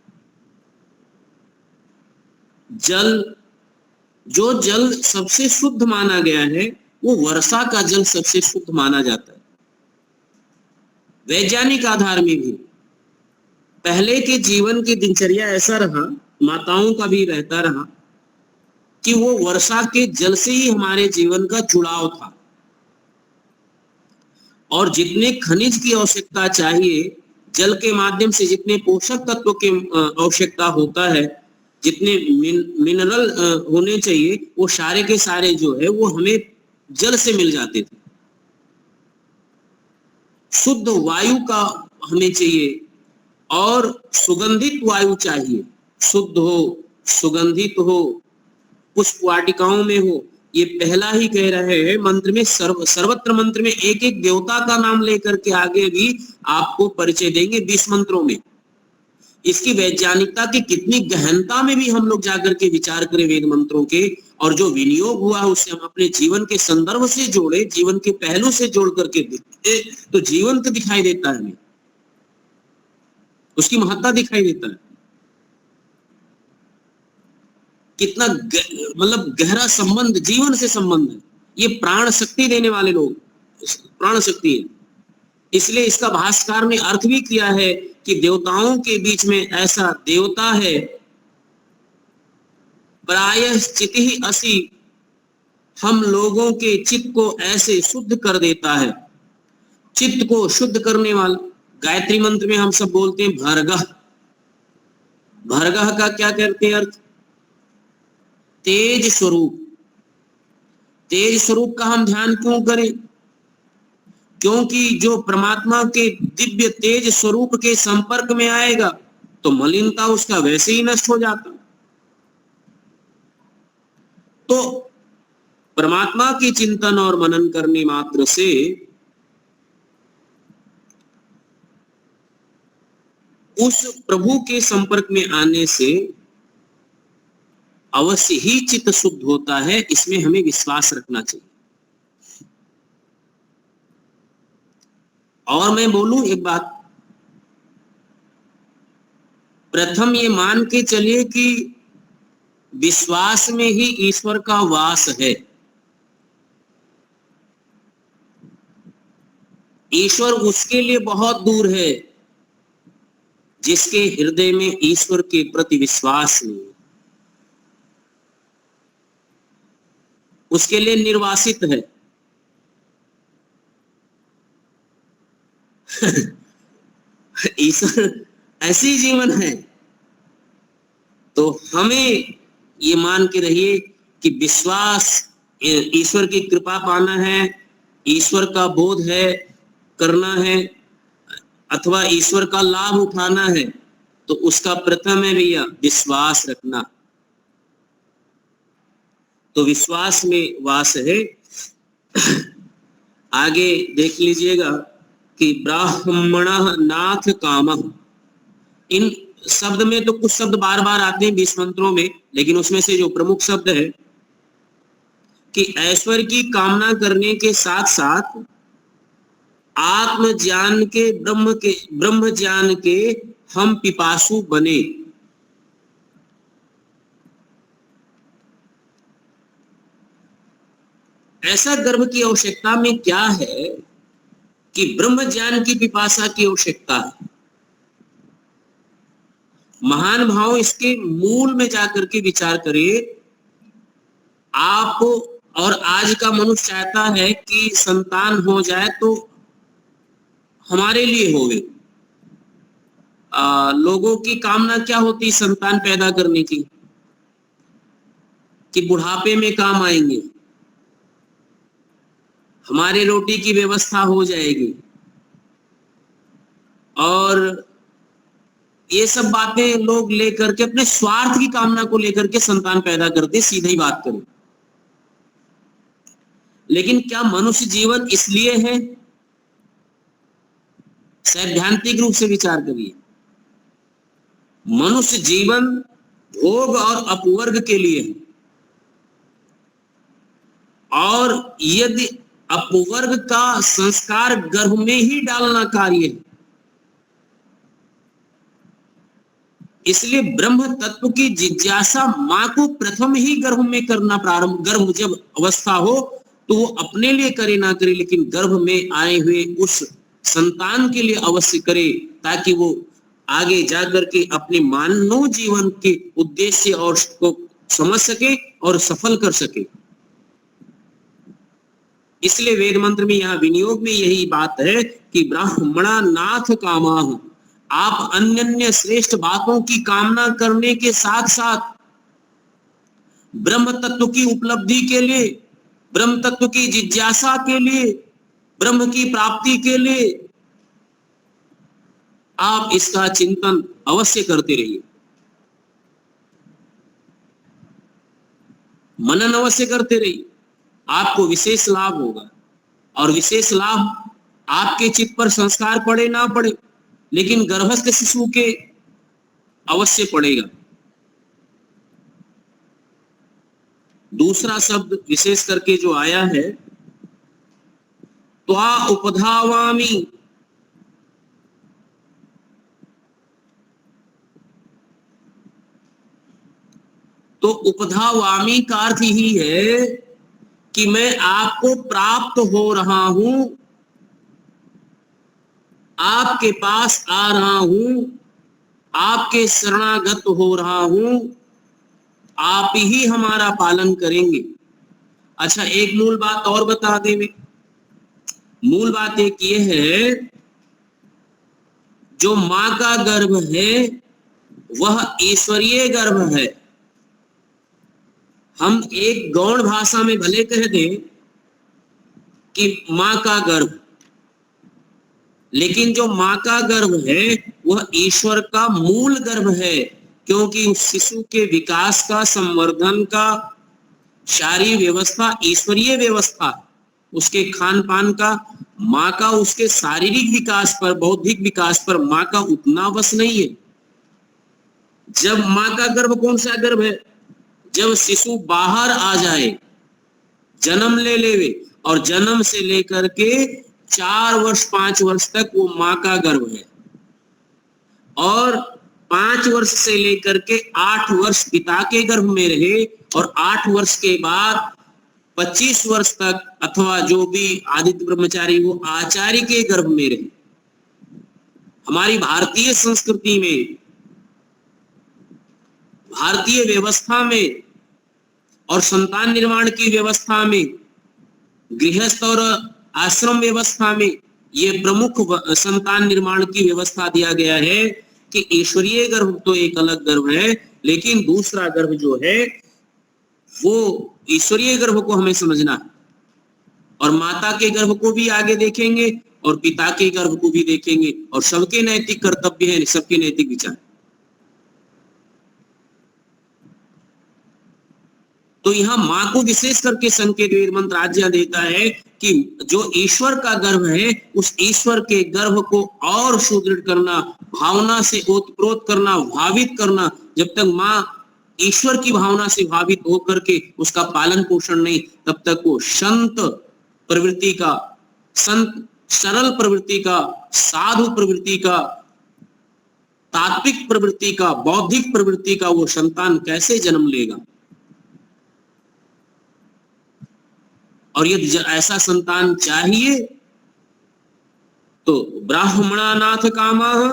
जो जल सबसे शुद्ध माना गया है वो वर्षा का जल सबसे शुद्ध माना जाता है। वैज्ञानिक आधार में भी पहले के जीवन की दिनचर्या ऐसा रहा, माताओं का भी रहता रहा, कि वो वर्षा के जल से ही हमारे जीवन का जुड़ाव था, और जितने खनिज की आवश्यकता चाहिए, जल के माध्यम से जितने पोषक तत्वों की आवश्यकता होता है, जितने मिनरल होने चाहिए, वो सारे के सारे जो है वो हमें जल से मिल जाते थे। शुद्ध वायु का हमें चाहिए और सुगंधित वायु चाहिए, शुद्ध हो, सुगंधित हो, पुष्प वाटिकाओं में हो। ये पहला ही कह रहे हैं मंत्र में, सर्वत्र मंत्र में एक एक देवता का नाम लेकर के आगे भी आपको परिचय देंगे 20 मंत्रों में। इसकी वैज्ञानिकता की कितनी गहनता में भी हम लोग जाकर के विचार करें वेद मंत्रों के, और जो विनियोग हुआ है उससे हम अपने जीवन के संदर्भ से जोड़े, जीवन के पहलू से जोड़ करके देखे, तो जीवन तो दिखाई देता है हमें, उसकी महत्ता दिखाई देता है। कितना मतलब गहरा संबंध जीवन से संबंध है। ये प्राण शक्ति देने वाले लोग, प्राण शक्ति है। इसलिए इसका भाष्यकार ने अर्थ भी किया है कि देवताओं के बीच में ऐसा देवता है, प्रायः चितिहि असि, हम लोगों के चित्त को ऐसे शुद्ध कर देता है। चित्त को शुद्ध करने वाला, गायत्री मंत्र में हम सब बोलते हैं भर्गः। भर्गः का क्या करते हैं अर्थ? तेज स्वरूप। तेज स्वरूप का हम ध्यान क्यों करें? क्योंकि जो परमात्मा के दिव्य तेज स्वरूप के संपर्क में आएगा तो मलिनता उसका वैसे ही नष्ट हो जाता। तो परमात्मा की चिंतन और मनन करने मात्र से उस प्रभु के संपर्क में आने से अवश्य ही चित्त शुद्ध होता है। इसमें हमें विश्वास रखना चाहिए। और मैं बोलूं एक बात, प्रथम ये मान के चलिए कि विश्वास में ही ईश्वर का वास है। ईश्वर उसके लिए बहुत दूर है जिसके हृदय में ईश्वर के प्रति विश्वास नहीं, उसके लिए निर्वासित है। ईश्वर ऐसी जीवन है। तो हमें ये मान के रहिए कि विश्वास, ईश्वर की कृपा पाना है, ईश्वर का बोध है, करना है, अथवा ईश्वर का लाभ उठाना है, तो उसका प्रथम है भैया विश्वास रखना। तो विश्वास में वास है। आगे देख लीजिएगा कि ब्राह्मणः नाथ कामः, इन शब्द में तो कुछ शब्द बार बार आते हैं 20 मंत्रों में, लेकिन उसमें से जो प्रमुख शब्द है कि ऐश्वर्य की कामना करने के साथ साथ आत्म ज्ञान के ब्रह्म ज्ञान के हम पिपासु बने। ऐसा गर्भ की आवश्यकता में क्या है कि ब्रह्म ज्ञान की पिपासा की आवश्यकता है। महान भाव इसके मूल में जाकर के विचार करिए आप। और आज का मनुष्य चाहता है कि संतान हो जाए तो हमारे लिए होवे। लोगों की कामना क्या होती संतान पैदा करने की, कि बुढ़ापे में काम आएंगे, हमारे रोटी की व्यवस्था हो जाएगी, और ये सब बातें लोग लेकर के अपने स्वार्थ की कामना को लेकर के संतान पैदा करते। सीधी बात करें, लेकिन क्या मनुष्य जीवन इसलिए है? सैद्धांतिक रूप से विचार करिए। मनुष्य जीवन भोग और अपवर्ग के लिए है। और यदि अपवर्ग का संस्कार गर्भ में ही डालना कार्य है, इसलिए ब्रह्म तत्व की जिज्ञासा मां को प्रथम ही गर्भ में करना प्रारंभ, गर्भ जब अवस्था हो तो वो अपने लिए करे ना करे, लेकिन गर्भ में आए हुए उस संतान के लिए अवश्य करे, ताकि वो आगे जाकर के अपने मानव जीवन के उद्देश्य और को समझ सके और सफल कर सके। इसलिए वेद मंत्र में यहाँ विनियोग में यही बात है कि ब्राह्मणा नाथ कामाः, आप अन्य श्रेष्ठ बातों की कामना करने के साथ साथ ब्रह्म तत्व की उपलब्धि के लिए, ब्रह्म तत्व की जिज्ञासा के लिए, ब्रह्म की प्राप्ति के लिए आप इसका चिंतन अवश्य करते रहिए, मनन अवश्य करते रहिए। आपको विशेष लाभ होगा, और विशेष लाभ आपके चित्त पर संस्कार पड़े ना पड़े, लेकिन गर्भस्थ शिशु के अवश्य पड़ेगा। दूसरा शब्द विशेष करके जो आया है, त्वा उपधावामि, तो उपधावामी का अर्थ ही है कि मैं आपको प्राप्त हो रहा हूं, आपके पास आ रहा हूं, आपके शरणागत हो रहा हूं, आप ही हमारा पालन करेंगे। अच्छा, एक मूल बात और बता दे मैं। मूल बात एक ये है, जो मां का गर्भ है वह ईश्वरीय गर्भ है। हम एक गौण भाषा में भले कह दें कि मां का गर्भ, लेकिन जो मां का गर्भ है वह ईश्वर का मूल गर्भ है, क्योंकि उस शिशु के विकास का, संवर्धन का सारी व्यवस्था ईश्वरीय व्यवस्था, उसके खान पान का, मां का उसके शारीरिक विकास पर, बौद्धिक विकास पर मां का उतना बस नहीं है। जब मां का गर्भ कौन सा गर्भ है? जब शिशु बाहर आ जाए, जन्म ले लेवे, और जन्म से लेकर के 4 वर्ष 5 वर्ष तक वो मां का गर्भ है, और 5 वर्ष से लेकर के 8 वर्ष पिता के गर्भ में रहे, और 8 वर्ष के बाद 25 वर्ष तक, अथवा जो भी आदित्य ब्रह्मचारी वो आचार्य के गर्भ में रहे। हमारी भारतीय संस्कृति में, भारतीय व्यवस्था में और संतान निर्माण की व्यवस्था में, गृहस्थ और आश्रम व्यवस्था में ये प्रमुख संतान निर्माण की व्यवस्था दिया गया है कि ईश्वरीय गर्भ तो एक अलग गर्भ है, लेकिन दूसरा गर्भ जो है वो ईश्वरीय गर्भ को हमें समझना है, और माता के गर्भ को भी आगे देखेंगे और पिता के गर्भ को भी देखेंगे, और सबके नैतिक कर्तव्य है, सबके नैतिक विचार। तो यहाँ मां को विशेष करके संकेत वेद मंत्र आज्ञा देता है कि जो ईश्वर का गर्भ है, उस ईश्वर के गर्भ को और सुदृढ़ करना, भावना से ओतप्रोत करना, भावित करना। जब तक मां ईश्वर की भावना से भावित होकर के उसका पालन पोषण नहीं, तब तक वो संत प्रवृत्ति का, संत सरल प्रवृत्ति का, साधु प्रवृत्ति का, तात्विक प्रवृत्ति का, बौद्धिक प्रवृत्ति का वो संतान कैसे जन्म लेगा? और यदि ऐसा संतान चाहिए तो ब्राह्मणानाथ कामाः,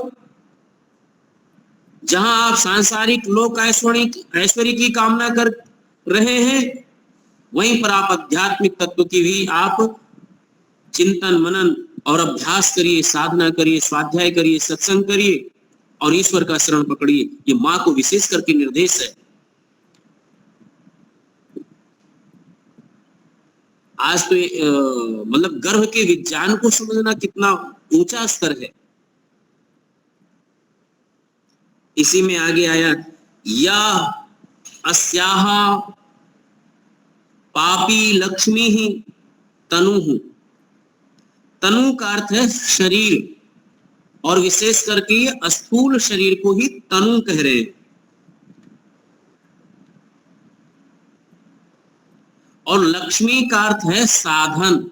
जहां आप सांसारिक लोक ऐश्वर्य की कामना कर रहे हैं, वहीं पर आप आध्यात्मिक तत्व की भी आप चिंतन मनन और अभ्यास करिए, साधना करिए, स्वाध्याय करिए, सत्संग करिए और ईश्वर का शरण पकड़िए। ये मां को विशेष करके निर्देश है। आज तो मतलब गर्भ के विज्ञान को समझना कितना ऊंचा स्तर है। इसी में आगे आया, या अस्याह पापी लक्ष्मी ही तनु। तनु का अर्थ है शरीर, और विशेष करके स्थूल शरीर को ही तनु कह रहे हैं। और लक्ष्मी का अर्थ है साधन।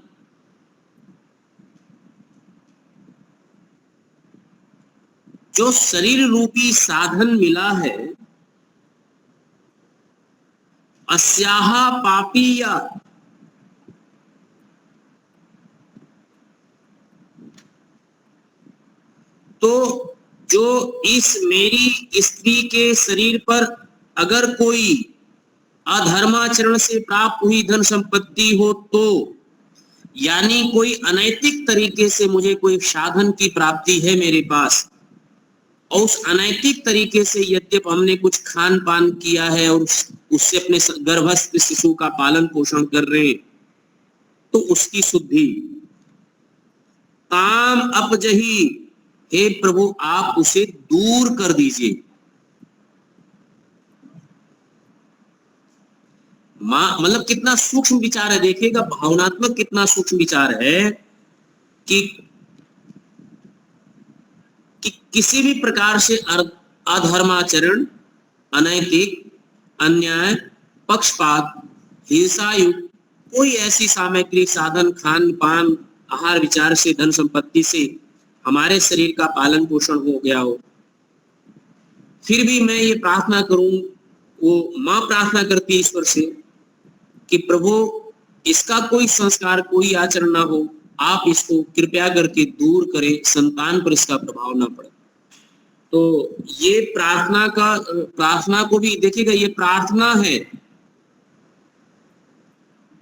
जो शरीर रूपी साधन मिला है, अस्याह पापीया, तो जो इस मेरी स्त्री के शरीर पर अगर कोई अधर्माचरण से प्राप्त हुई धन संपत्ति हो, तो यानी कोई अनैतिक तरीके से मुझे कोई साधन की प्राप्ति है मेरे पास, और उस अनैतिक तरीके से यद्यप हमने कुछ खान पान किया है और उससे अपने गर्भस्थ शिशु का पालन पोषण कर रहे हैं, तो उसकी शुद्धि ताम अपजही, हे प्रभु आप उसे दूर कर दीजिए। मतलब कितना सूक्ष्म विचार है, देखिएगा भावनात्मक कितना सूक्ष्म विचार है कि किसी भी प्रकार से अधर्माचरण, अनैतिक, अन्याय, पक्षपात, हिंसायुक्त कोई ऐसी सामग्री, साधन, खान पान, आहार विचार से, धन संपत्ति से हमारे शरीर का पालन पोषण हो गया हो, फिर भी मैं ये प्रार्थना करूं, वो मां प्रार्थना करती है ईश्वर से कि प्रभु इसका कोई संस्कार, कोई आचरण ना हो, आप इसको कृपया करके दूर करें, संतान पर इसका प्रभाव ना पड़े। तो ये प्रार्थना को भी देखिएगा, ये प्रार्थना है,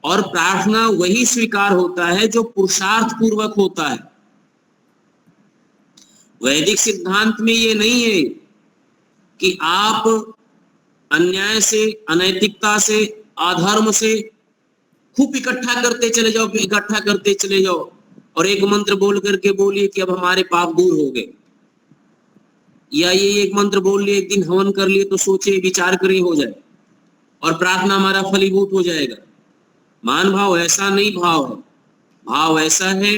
और प्रार्थना वही स्वीकार होता है जो पुरुषार्थ पूर्वक होता है। वैदिक सिद्धांत में ये नहीं है कि आप अन्याय से, अनैतिकता से, अधर्म से खूब इकट्ठा करते चले जाओ और एक मंत्र बोल करके बोलिए कि अब हमारे पाप दूर हो गए, या ये एक मंत्र बोल लिए, एक दिन हवन कर लिए तो सोचे विचार करें हो जाए और प्रार्थना हमारा फलीभूत हो जाएगा। मान भाव ऐसा नहीं भाव है। भाव ऐसा है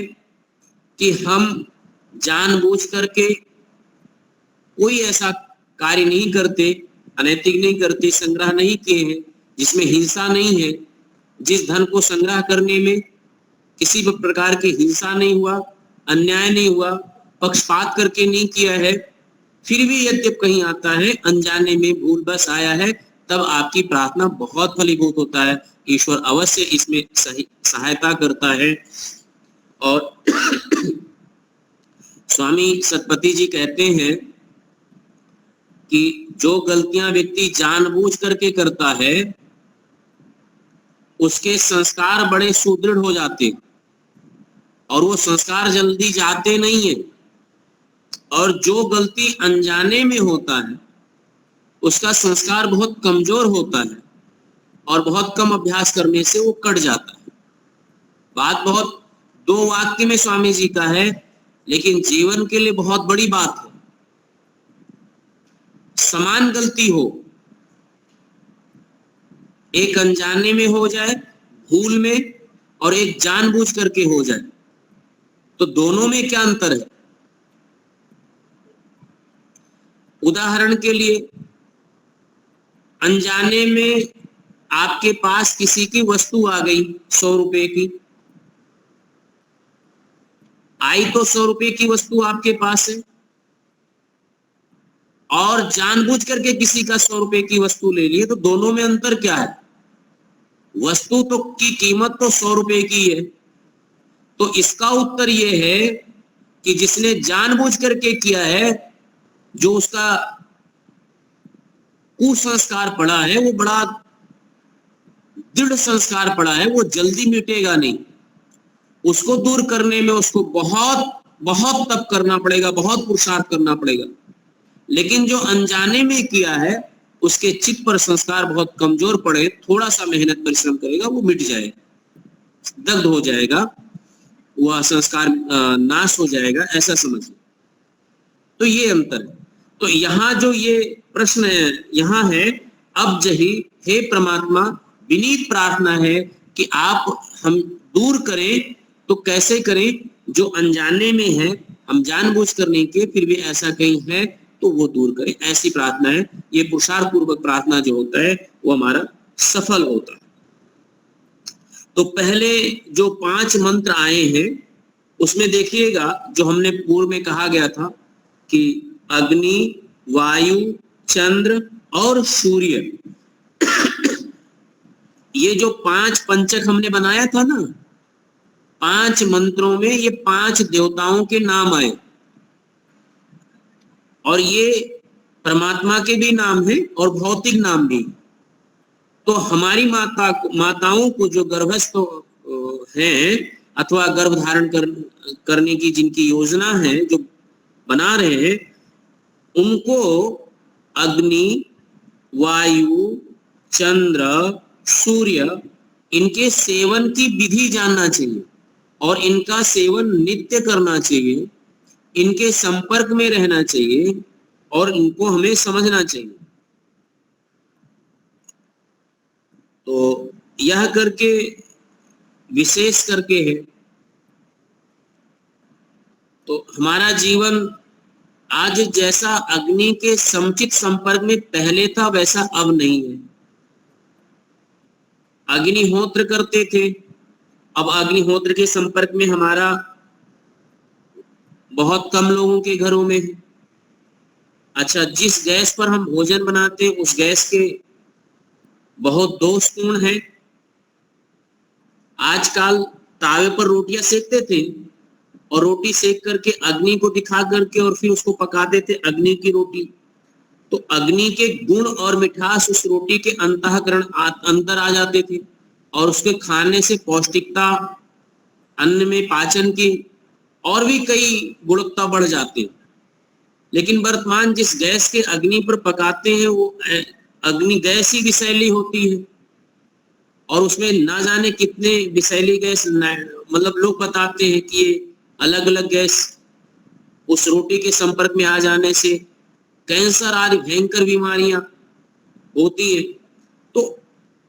कि हम जानबूझ करके कोई ऐसा कार्य नहीं करते, अनैतिक नहीं करते, संग्रह नहीं किए हैं जिसमें हिंसा नहीं है, जिस धन को संग्रह करने में किसी भी प्रकार की हिंसा नहीं हुआ, अन्याय नहीं हुआ, पक्षपात करके नहीं किया है, फिर भी यद्यप कहीं आता है अनजाने में भूल बस आया है, तब आपकी प्रार्थना बहुत फलीभूत होता है। ईश्वर अवश्य इसमें सहायता करता है। और स्वामी सतपति जी कहते हैं कि जो गलतियां व्यक्ति जानबूझ करके करता है उसके संस्कार बड़े सुदृढ़ हो जाते और वो संस्कार जल्दी जाते नहीं है, और जो गलती अनजाने में होता है उसका संस्कार बहुत कमजोर होता है और बहुत कम अभ्यास करने से वो कट जाता है। बात बहुत दो वाक्य में स्वामी जी का है, लेकिन जीवन के लिए बहुत बड़ी बात है। समान गलती हो, एक अनजाने में हो जाए, भूल में, और एक जानबूझ करके हो जाए, तो दोनों में क्या अंतर है? उदाहरण के लिए, अनजाने में आपके पास किसी की वस्तु आ गई 100 रुपए की, आई तो 100 रुपए की वस्तु आपके पास है, और जानबूझ करके किसी का 100 रुपए की वस्तु ले लिए, तो दोनों में अंतर क्या है? वस्तु तो की कीमत तो 100 रुपए की है। तो इसका उत्तर यह है कि जिसने जानबूझ करके किया है, जो उसका कुसंस्कार पड़ा है, वो बड़ा दृढ़ संस्कार पड़ा है, वो जल्दी मिटेगा नहीं। उसको दूर करने में उसको बहुत बहुत तप करना पड़ेगा, बहुत पुरुषार्थ करना पड़ेगा। लेकिन जो अनजाने में किया है उसके चित्त पर संस्कार बहुत कमजोर पड़े, थोड़ा सा मेहनत परिश्रम करेगा, वो मिट जाएगा, दग्ध हो जाएगा, वह संस्कार नाश हो जाएगा, ऐसा समझिए। तो ये अंतर है। तो यहाँ जो ये प्रश्न है यहाँ है, अब जही हे परमात्मा, विनीत प्रार्थना है कि आप हम दूर करें, तो कैसे करें? जो अनजाने में है, हम जानबूझ कर नहीं किए, फिर भी ऐसा कहीं है तो वो दूर करें, ऐसी प्रार्थना है। ये पुरुषार्थ पूर्वक प्रार्थना जो होता है वो हमारा सफल होता है। तो पहले जो 5 मंत्र आए हैं उसमें देखिएगा, जो हमने पूर्व में कहा गया था कि अग्नि, वायु, चंद्र और सूर्य, ये जो 5 पंचक हमने बनाया था ना, 5 मंत्रों में ये 5 देवताओं के नाम आए और ये परमात्मा के भी नाम है और भौतिक नाम भी। तो हमारी माताओं को जो गर्भस्थ हैं अथवा गर्भ धारण करने की जिनकी योजना है, जो बना रहे हैं, उनको अग्नि, वायु, चंद्र, सूर्य, इनके सेवन की विधि जानना चाहिए और इनका सेवन नित्य करना चाहिए, इनके संपर्क में रहना चाहिए और इनको हमें समझना चाहिए। तो यह करके विशेष करके है, तो हमारा जीवन आज जैसा अग्नि के समुचित संपर्क में पहले था वैसा अब नहीं है। अग्निहोत्र करते थे, अब अग्निहोत्र के संपर्क में हमारा बहुत कम लोगों के घरों में है। अच्छा, जिस गैस पर हम भोजन बनाते हैं उस गैस के बहुत दोषपूर्ण है। आजकल तावे पर रोटियां सेकते थे और रोटी सेक करके अग्नि को दिखा करके और फिर उसको पका देते अग्नि की रोटी। तो अग्नि के गुण और मिठास उस रोटी के अंतःकरण अंदर आ जाते थे और उसके खाने से पौष्टिकता, अन्न में पाचन की और भी कई गुणवत्ता बढ़ जाते हैं। लेकिन वर्तमान जिस गैस के अग्नि पर पकाते हैं वो अग्नि गैस ही विषैली होती है और उसमें ना जाने कितने विषैली गैस, मतलब लोग बताते हैं कि ये अलग अलग गैस उस रोटी के संपर्क में आ जाने से कैंसर आदि भयंकर बीमारियां होती है। तो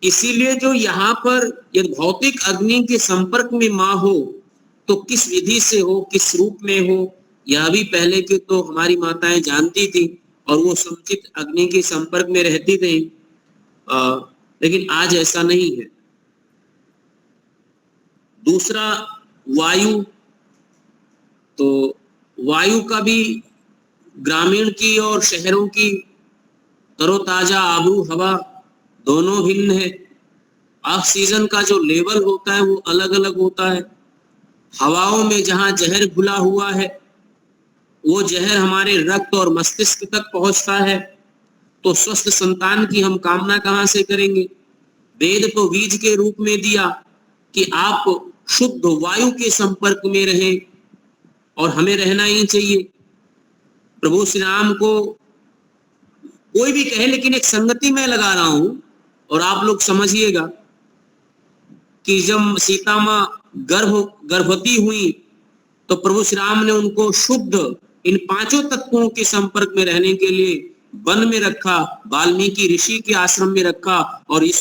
इसीलिए जो यहाँ पर यदि भौतिक अग्नि के संपर्क में माँ हो तो किस विधि से हो, किस रूप में हो, यह भी पहले के तो हमारी माताएं जानती थी और वो समुचित अग्नि के संपर्क में रहती थी। लेकिन आज ऐसा नहीं है। दूसरा वायु, तो वायु का भी ग्रामीण की और शहरों की तरोताजा आबू हवा दोनों भिन्न है। ऑक्सीजन का जो लेवल होता है वो अलग अलग होता है। हवाओं में जहां जहर घुला हुआ है वो जहर हमारे रक्त और मस्तिष्क तक पहुंचता है। तो स्वस्थ संतान की हम कामना कहां से करेंगे? वेद तो बीज के रूप में दिया कि आप शुद्ध वायु के संपर्क में रहें और हमें रहना ही चाहिए। प्रभु श्री राम को कोई भी कहे, लेकिन एक संगति में लगा रहा हूं और आप लोग समझिएगा कि जब सीता मां गर्भवती हुई तो प्रभु श्री राम ने उनको शुद्ध इन 5 तत्वों के संपर्क में रहने के लिए वन में रखा, वाल्मीकि ऋषि के आश्रम में रखा। और इस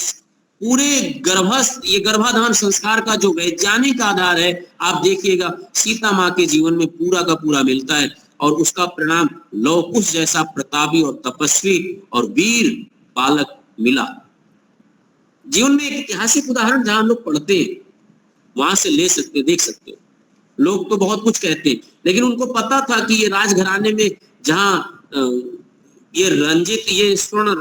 पूरे ये गर्भाधान संस्कार का जो वैज्ञानिक आधार है आप देखिएगा सीता माँ के जीवन में पूरा का पूरा मिलता है और उसका परिणाम लौह कुश जैसा प्रतापी और तपस्वी और वीर बालक मिला। जीवन में एक ऐतिहासिक उदाहरण जहां हम लोग पढ़ते हैं वहां से ले सकते, देख सकते हो। लोग तो बहुत कुछ कहते हैं लेकिन उनको पता था कि ये राजघराने में जहां ये रंजित, ये स्वर्ण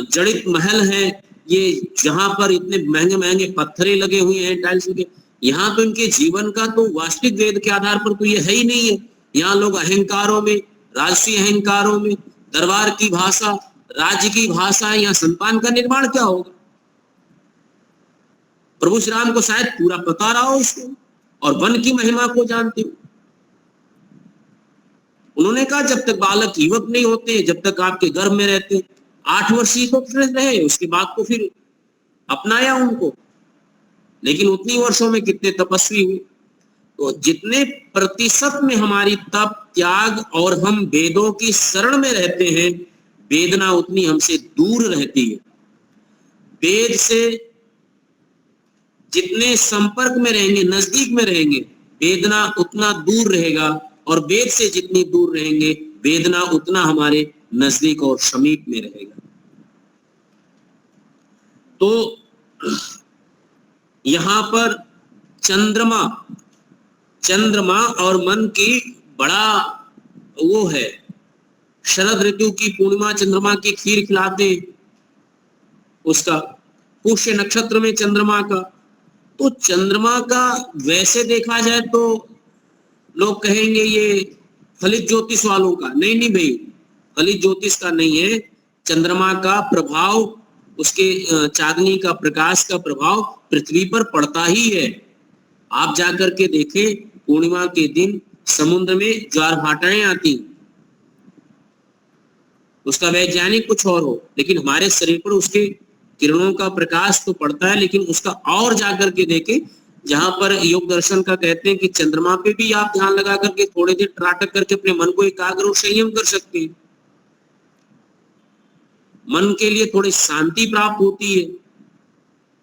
जड़ित महल है, ये जहां पर इतने महंगे महंगे पत्थरे लगे हुए हैं, टाइल्स के, यहाँ तो इनके जीवन का तो वास्तविक वेद के आधार पर तो ये है ही नहीं है। यहाँ लोग अहंकारों में, राष्ट्रीय अहंकारों में, दरबार की भाषा, राज्य की भाषा है, यहाँ संतान का निर्माण क्या होगा? प्रभु श्री राम को शायद पूरा पता रहा हो इसको और वन की महिमा को जानते हो। उन्होंने कहा जब तक बालक युवक नहीं होते, जब तक आपके गर्भ में रहते, 8 वर्षीय तो रहे, उसके बाद तो फिर अपनाया उनको। लेकिन उतनी वर्षों में कितने तपस्वी हुए। तो जितने प्रतिशत में हमारी तप, त्याग और हम वेदों की शरण में रहते हैं, वेदना उतनी हमसे दूर रहती है। वेद से जितने संपर्क में रहेंगे, नजदीक में रहेंगे, वेदना उतना दूर रहेगा और वेद से जितनी दूर रहेंगे वेदना उतना हमारे नजदीक और समीप में रहेगा। तो यहाँ पर चंद्रमा और मन की बड़ा वो है। शरद ऋतु की पूर्णिमा चंद्रमा की खीर खिलाते हैं, उसका पुष्य नक्षत्र में चंद्रमा का। तो चंद्रमा का वैसे देखा जाए तो लोग कहेंगे ये फलित ज्योतिष वालों का। नहीं नहीं भाई, फलित ज्योतिष का नहीं है। चंद्रमा का प्रभाव, उसके चांदनी का प्रकाश का प्रभाव पृथ्वी पर पड़ता ही है। आप जाकर के देखें, पूर्णिमा के दिन समुद्र में ज्वार भाटाएं आती, उसका वैज्ञानिक कुछ और हो, लेकिन हमारे शरीर पर उसके किरणों का प्रकाश तो पड़ता है। लेकिन उसका और जाकर के देखें, जहां पर योग दर्शन का कहते हैं कि चंद्रमा पे भी आप ध्यान लगा करके थोड़ी देर त्राटक करके अपने मन को एकाग्र और संयम कर सकते हैं। मन के लिए थोड़ी शांति प्राप्त होती है।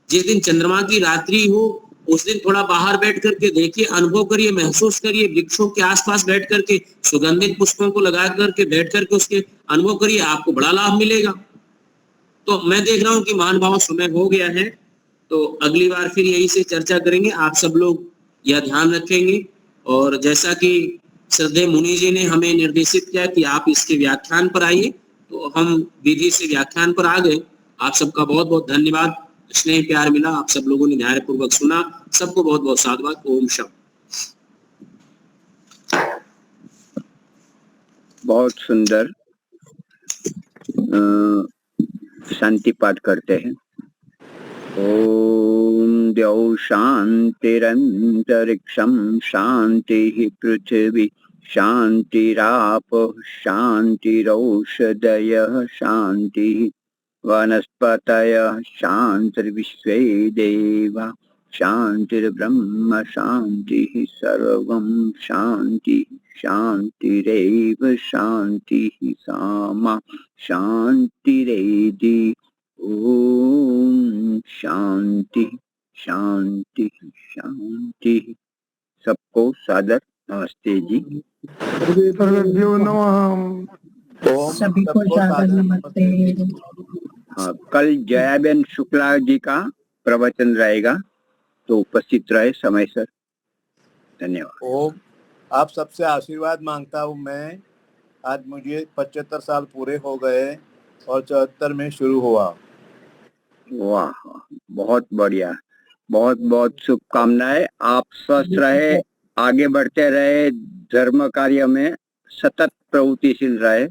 जिस दिन चंद्रमा की रात्रि हो उस दिन थोड़ा बाहर बैठ करके देखिए, अनुभव करिए, महसूस करिए, वृक्षों के आसपास बैठ करके, सुगंधित पुष्पों को लगा करके बैठ करके उसके अनुभव करिए, आपको बड़ा लाभ मिलेगा। तो मैं देख रहा हूं कि महान भाव समय हो गया है, तो अगली बार फिर यही से चर्चा करेंगे। आप सब लोग यह ध्यान रखेंगे। और जैसा कि श्रद्धेय मुनि जी ने हमें निर्देशित किया कि आप इसके व्याख्यान पर आइए, तो हम विधि से व्याख्यान पर आ गए। आप सबका बहुत बहुत धन्यवाद, स्नेह प्यार मिला, आप सब लोगों ने न्यायपूर्वक सुना। सबको बहुत बहुत साधुवाद। ओम शांति। बहुत सुंदर शांति पाठ करते हैं। ओम द्यौ शांतिरंतरिक्षं शांति पृथ्वी शांतिरापः शांतिरौषधयः शांति वनस्पतयः शांतिर्विश्वे देवा शांतिर्ब्रह्म शांतिः सर्वं शांति शांतिरेव शांतिः सामा शांतिरेधि। ओम शांति शांति शांति। सबको सादर नमस्ते जी। सर्वेभ्यो नमः। सभी को सादर नमस्ते। हाँ, कल जयाबेन शुक्ला जी का प्रवचन रहेगा, तो उपस्थित रहे समय सर। धन्यवाद। ओम, आप सबसे आशीर्वाद मांगता हूँ मैं। आज मुझे 75 साल पूरे हो गए और 74 में शुरू हुआ। वाह, बहुत बढ़िया, बहुत बहुत शुभकामनाएं। आप स्वस्थ रहे, आगे बढ़ते रहे, धर्म कार्य में सतत प्रवृत्तिशील रहे,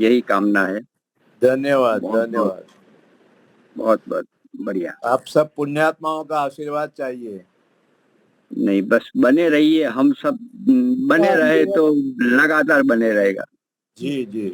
यही कामना है। धन्यवाद बहुत धन्यवाद। बहुत बहुत बढ़िया। आप सब पुण्यात्माओं का आशीर्वाद चाहिए। नहीं, बस बने रहिए, हम सब बने रहे तो लगातार बने रहेगा। जी जी।